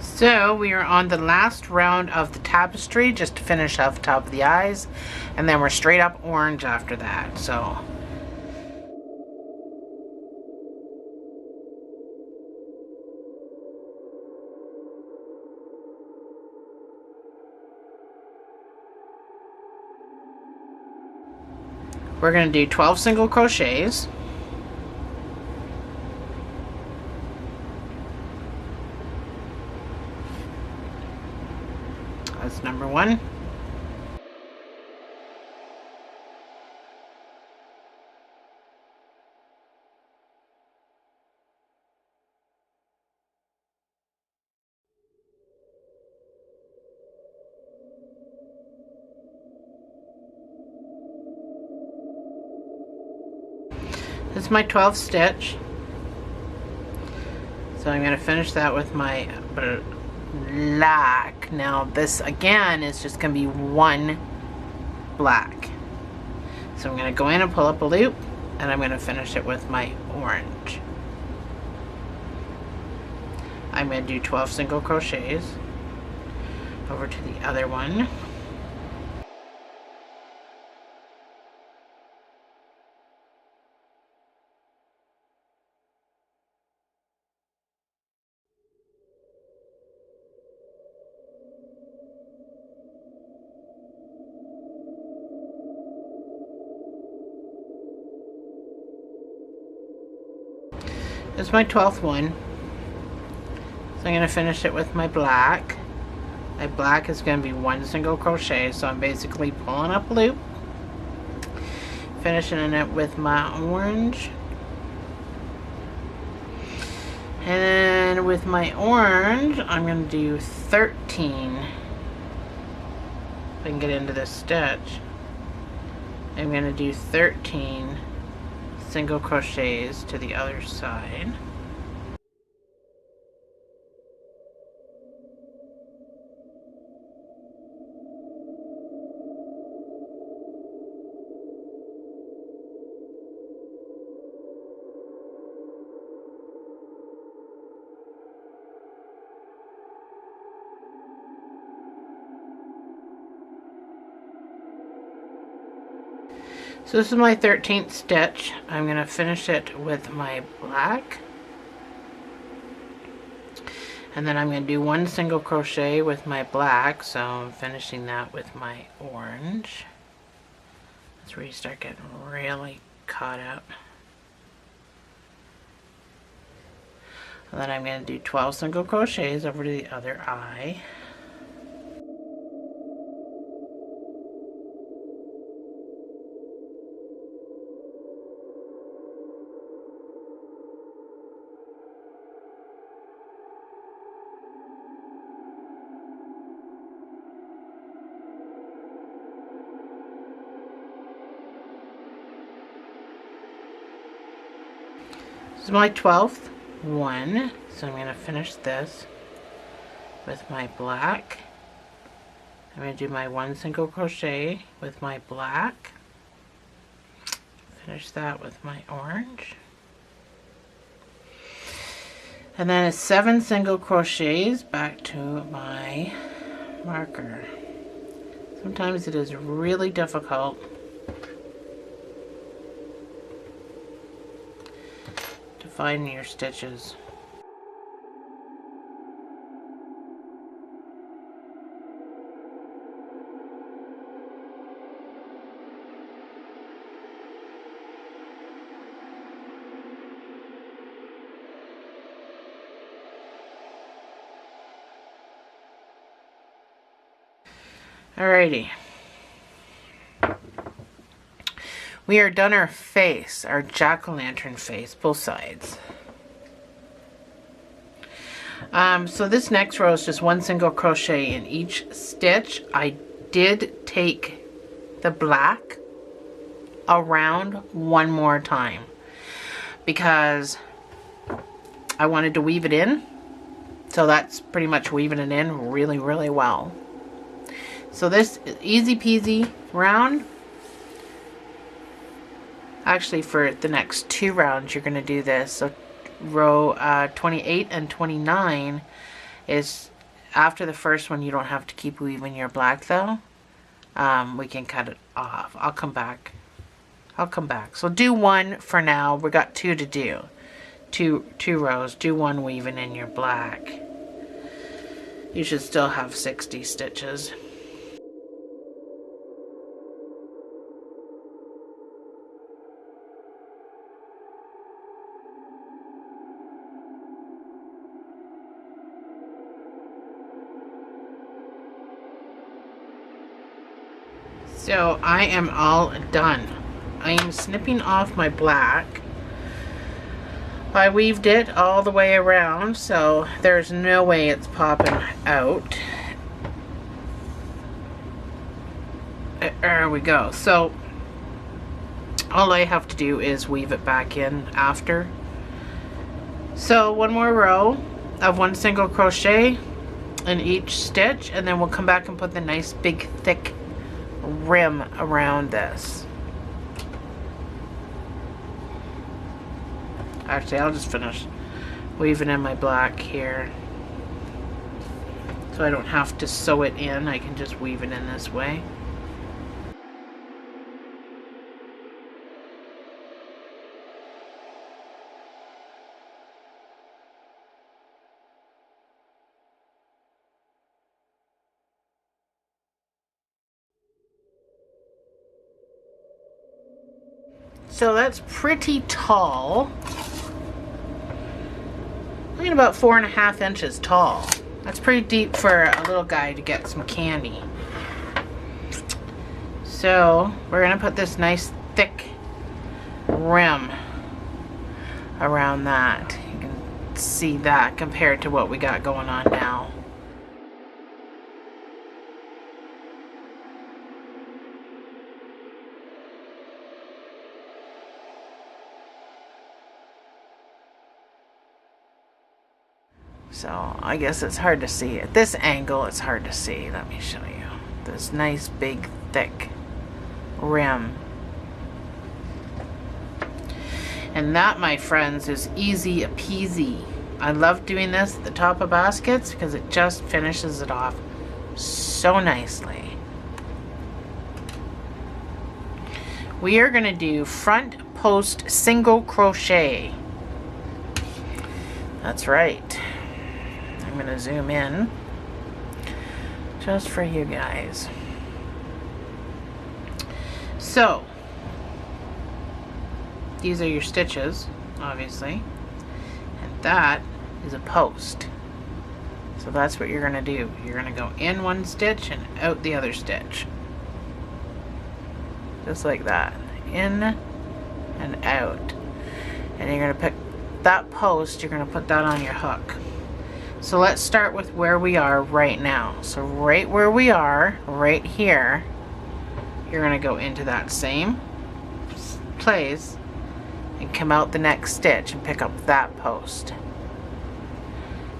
So we are on the last round of the tapestry, just to finish off the top of the eyes, and then we're straight up orange after that. So we're going to do 12 single crochets. That's number 1. This is my 12th stitch. So I'm going to finish that with my black. Now this again is just going to be 1 black. So I'm going to go in and pull up a loop, and I'm going to finish it with my orange. I'm going to do 12 single crochets over to the other one. This is my 12th one. So I'm going to finish it with my black. My black is going to be 1 single crochet, so I'm basically pulling up a loop. finishing it with my orange. And then with my orange, I'm going to do 13. If I can get into this stitch. I'm going to do 13 single crochets to the other side. So this is my 13th stitch. I'm going to finish it with my black. And then I'm going to do one single crochet with my black. So I'm finishing that with my orange. That's where you start getting really caught up. And then I'm going to do 12 single crochets over to the other eye. This is my 12th one, so I'm going to finish this with my black. I'm going to do my one single crochet with my black, finish that with my orange, and then it's 7 single crochets back to my marker. Sometimes it is really difficult find your stitches. Alrighty. We are done our face, our jack-o'-lantern face, both sides. So this next row is just one single crochet in each stitch. I did take the black around one more time because I wanted to weave it in. So that's pretty much weaving it in really, really well. So this is easy peasy round. Actually, for the next 2 rounds, you're going to do this. So row 28 and 29 is after the first one. You don't have to keep weaving your black though. We can cut it off. I'll come back. So do one for now. We got 2 to do. Two rows. Do one weaving in your black. You should still have 60 stitches. So I am all done. I am snipping off my black. I weaved it all the way around, so there's no way it's popping out. There we go. So all I have to do is weave it back in after. So one more row of one single crochet in each stitch, and then we'll come back and put the nice big thick rim around this. Actually, I'll just finish weaving in my black here so I don't have to sew it in. I can just weave it in this way. So that's pretty tall. I mean, about 4.5 inches tall. That's pretty deep for a little guy to get some candy. So we're gonna put this nice thick rim around that. You can see that compared to what we got going on now. So I guess it's hard to see. At this angle, it's hard to see. Let me show you. This nice, big, thick rim. And that, my friends, is easy peasy. I love doing this at the top of baskets because it just finishes it off so nicely. We are going to do front post single crochet. That's right. I'm going to zoom in just for you guys. So, these are your stitches, obviously, and that is a post. So that's what you're going to do. You're going to go in one stitch and out the other stitch. Just like that. In and out. And you're going to pick that post, you're going to put that on your hook. So let's start with where we are right now. So right where we are, right here, you're going to go into that same place and come out the next stitch and pick up that post.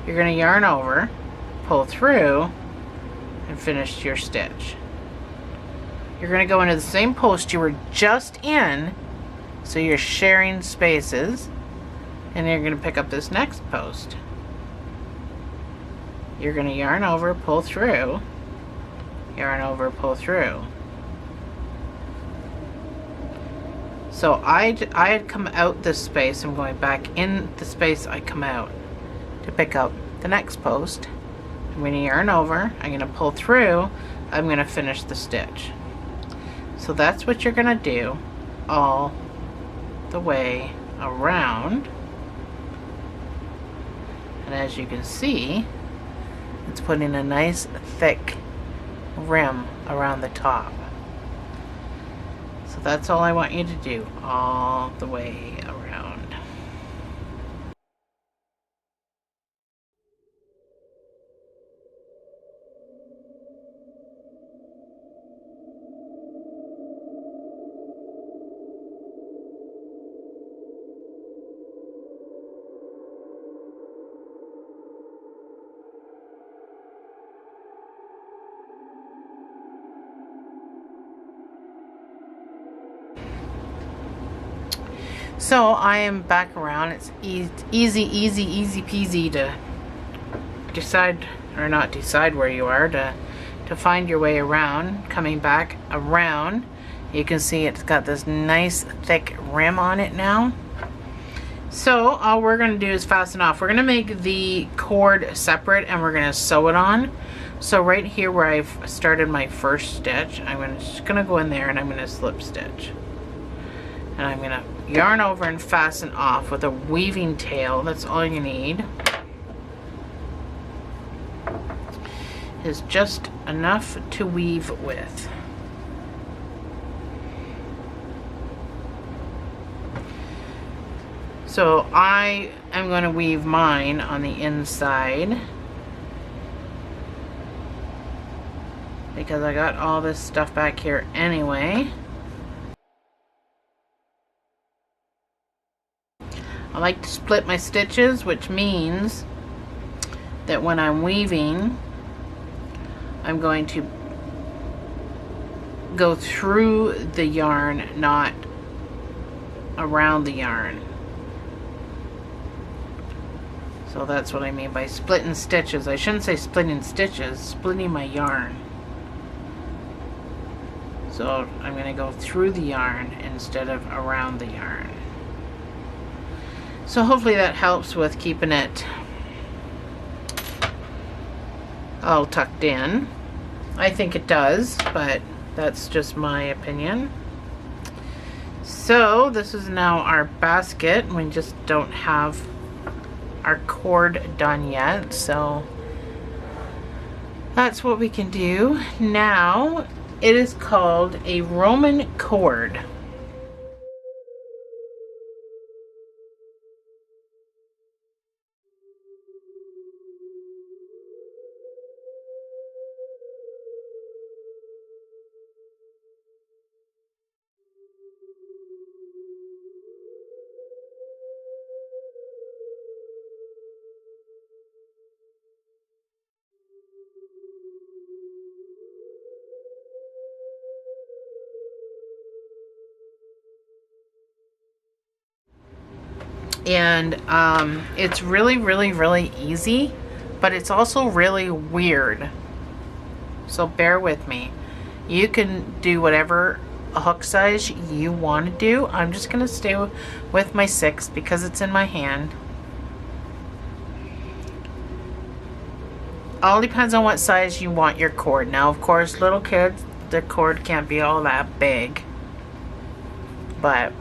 You're going to yarn over, pull through, and finish your stitch. You're going to go into the same post you were just in, so you're sharing spaces, and you're going to pick up this next post. You're going to yarn over, pull through, yarn over, pull through. So I had come out this space. I'm going back in the space I come out to pick up the next post. I'm going to yarn over, I'm going to pull through, I'm going to finish the stitch. So that's what you're going to do all the way around. And as you can see, it's putting a nice thick rim around the top. So that's all I want you to do all the way around. So I am back around. It's easy peasy to decide, or not decide where you are, to find your way around. Coming back around, you can see it's got this nice thick rim on it now. So all we're going to do is fasten off. We're going to make the cord separate and we're going to sew it on. So right here where I've started my first stitch, I'm just going to go in there and I'm going to slip stitch. And I'm going to yarn over and fasten off with a weaving tail. That's all you need. Is just enough to weave with. So I am going to weave mine on the inside because I got all this stuff back here anyway. I like to split my stitches, which means that when I'm weaving, I'm going to go through the yarn, not around the yarn. So that's what I mean by splitting stitches. I shouldn't say splitting stitches, splitting my yarn. So I'm going to go through the yarn instead of around the yarn. So hopefully that helps with keeping it all tucked in. I think it does, but that's just my opinion. So this is now our basket. We just don't have our cord done yet, so that's what we can do. Now it is called a Roman cord. And it's really, really, really easy, but it's also really weird. So bear with me. You can do whatever hook size you want to do. I'm just going to stay with my 6 because it's in my hand. All depends on what size you want your cord. Now, of course, little kids, the cord can't be all that big. But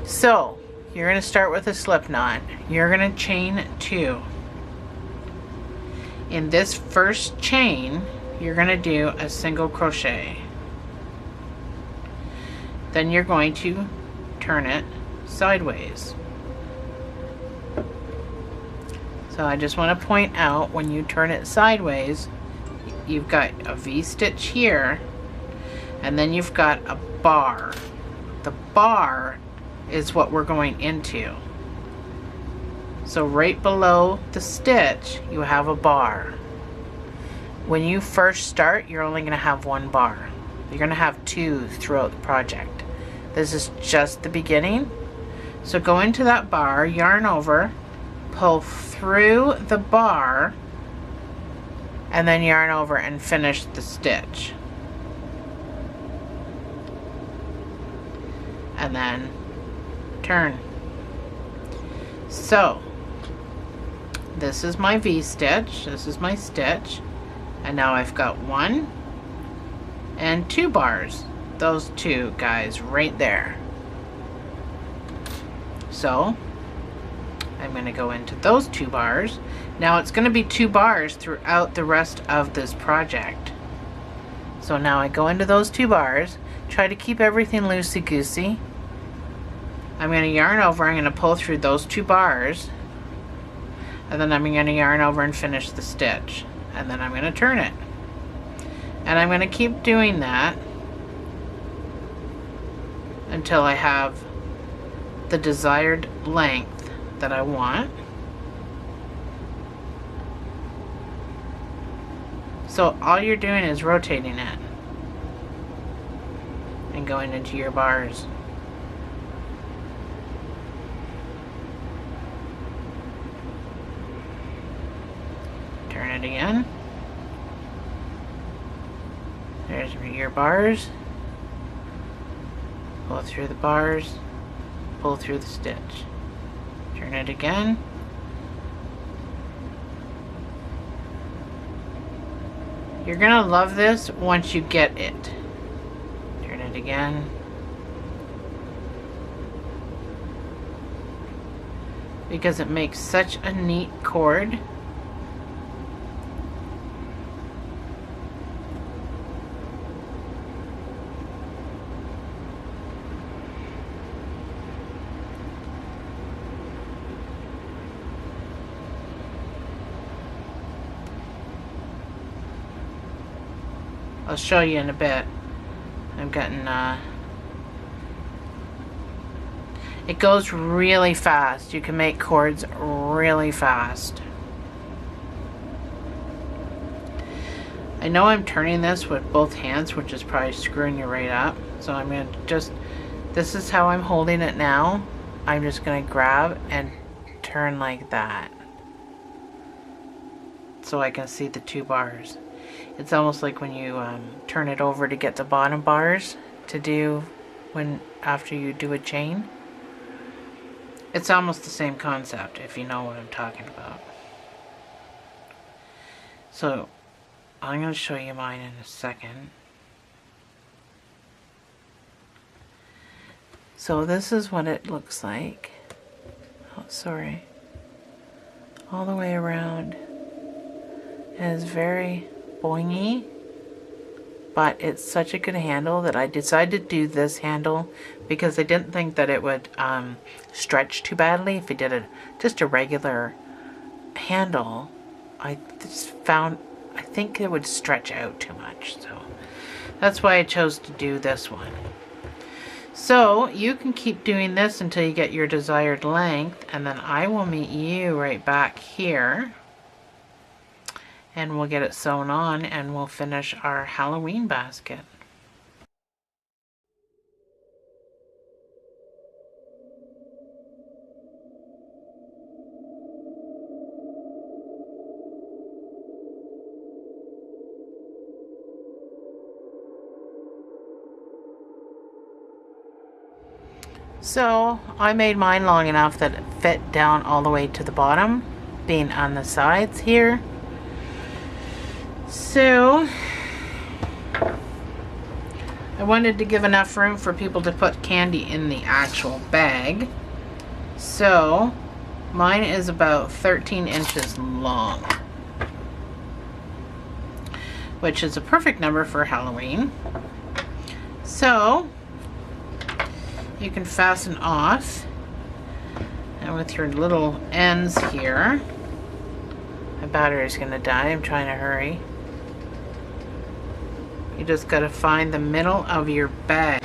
so you're going to start with a slip knot. You're going to chain 2. In this first chain, you're going to do a single crochet. Then you're going to turn it sideways. So I just want to point out, when you turn it sideways, you've got a V-stitch here, and then you've got a bar. The bar is what we're going into. So right below the stitch, you have a bar. When you first start, you're only going to have 1 bar. You're going to have 2 throughout the project. This is just the beginning. So go into that bar, yarn over, pull through the bar, and then yarn over and finish the stitch. And then turn. So this is my V-stitch, this is my stitch, and now I've got 1 and 2 bars. Those 2 guys right there. So I'm going to go into those 2 bars. Now it's going to be 2 bars throughout the rest of this project. So now I go into those 2 bars, try to keep everything loosey-goosey. I'm going to yarn over, I'm going to pull through those 2 bars, and then I'm going to yarn over and finish the stitch, and then I'm going to turn it. And I'm going to keep doing that until I have the desired length that I want. So all you're doing is rotating it and going into your bars. Turn it again. There's your bars. Pull through the bars, pull through the stitch. Turn it again. You're gonna love this once you get it. Turn it again. Because it makes such a neat cord. I'll show you in a bit. I'm getting, it goes really fast. You can make cords really fast. I know I'm turning this with both hands, which is probably screwing you right up. So I'm going to just, this is how I'm holding it now. I'm just going to grab and turn like that, so I can see the 2 bars. It's almost like when you turn it over to get the bottom bars to do after you do a chain. It's almost the same concept, if you know what I'm talking about. So I'm going to show you mine in a second. So this is what it looks like. Oh, sorry. All the way around. It is very boingy, but it's such a good handle that I decided to do this handle because I didn't think that it would stretch too badly if you did just a regular handle. I think it would stretch out too much, so that's why I chose to do this one. So you can keep doing this until you get your desired length, and then I will meet you right back here. And we'll get it sewn on and we'll finish our Halloween basket. So I made mine long enough that it fit down all the way to the bottom, being on the sides here. So I wanted to give enough room for people to put candy in the actual bag. So mine is about 13 inches long, which is a perfect number for Halloween. So you can fasten off, and with your little ends here. My battery's gonna die, I'm trying to hurry. You just gotta find the middle of your bag.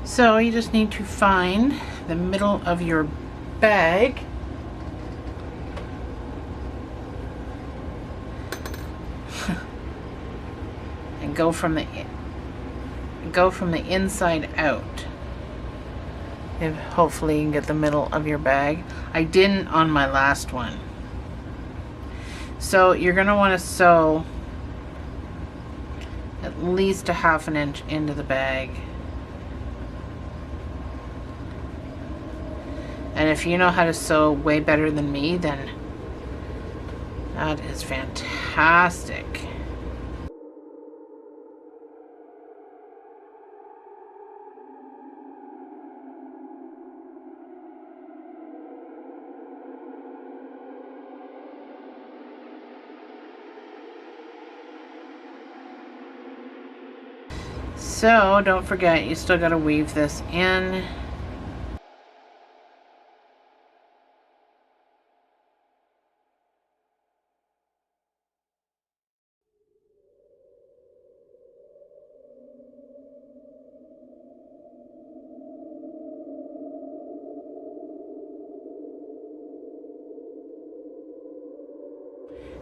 So you just need to find the middle of your bag. And go from the inside out. And hopefully you can get the middle of your bag. I didn't on my last one. So you're going to want to sew at least a ½ inch into the bag. And if you know how to sew way better than me, then that is fantastic. So don't forget, you still got to weave this in.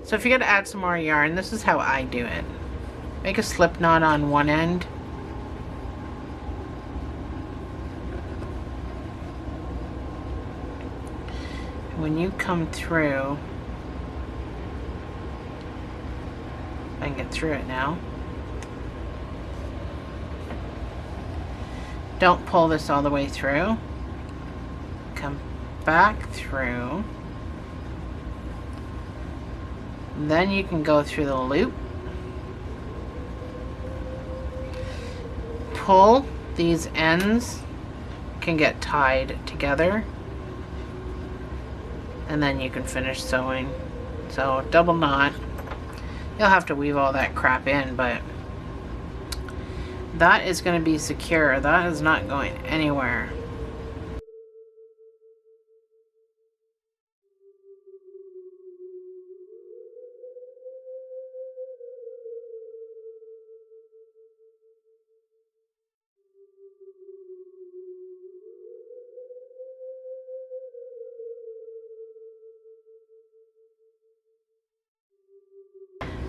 So if you got to add some more yarn, this is how I do it. Make a slip knot on one end. When you come through, if I can get through it now. Don't pull this all the way through. Come back through. Then you can go through the loop. Pull, these ends can get tied together. And then you can finish sewing. So double knot. You'll have to weave all that crap in, but that is going to be secure. That is not going anywhere.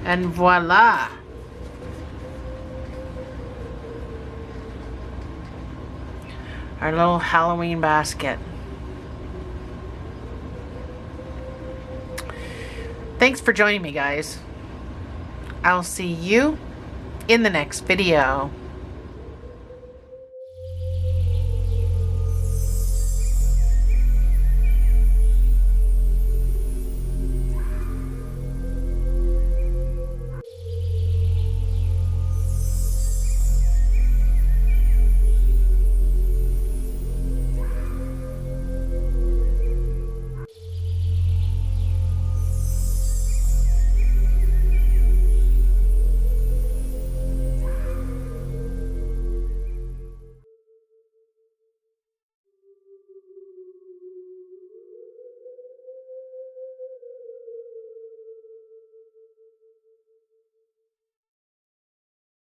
And voila! Our little Halloween basket. Thanks for joining me, guys. I'll see you in the next video.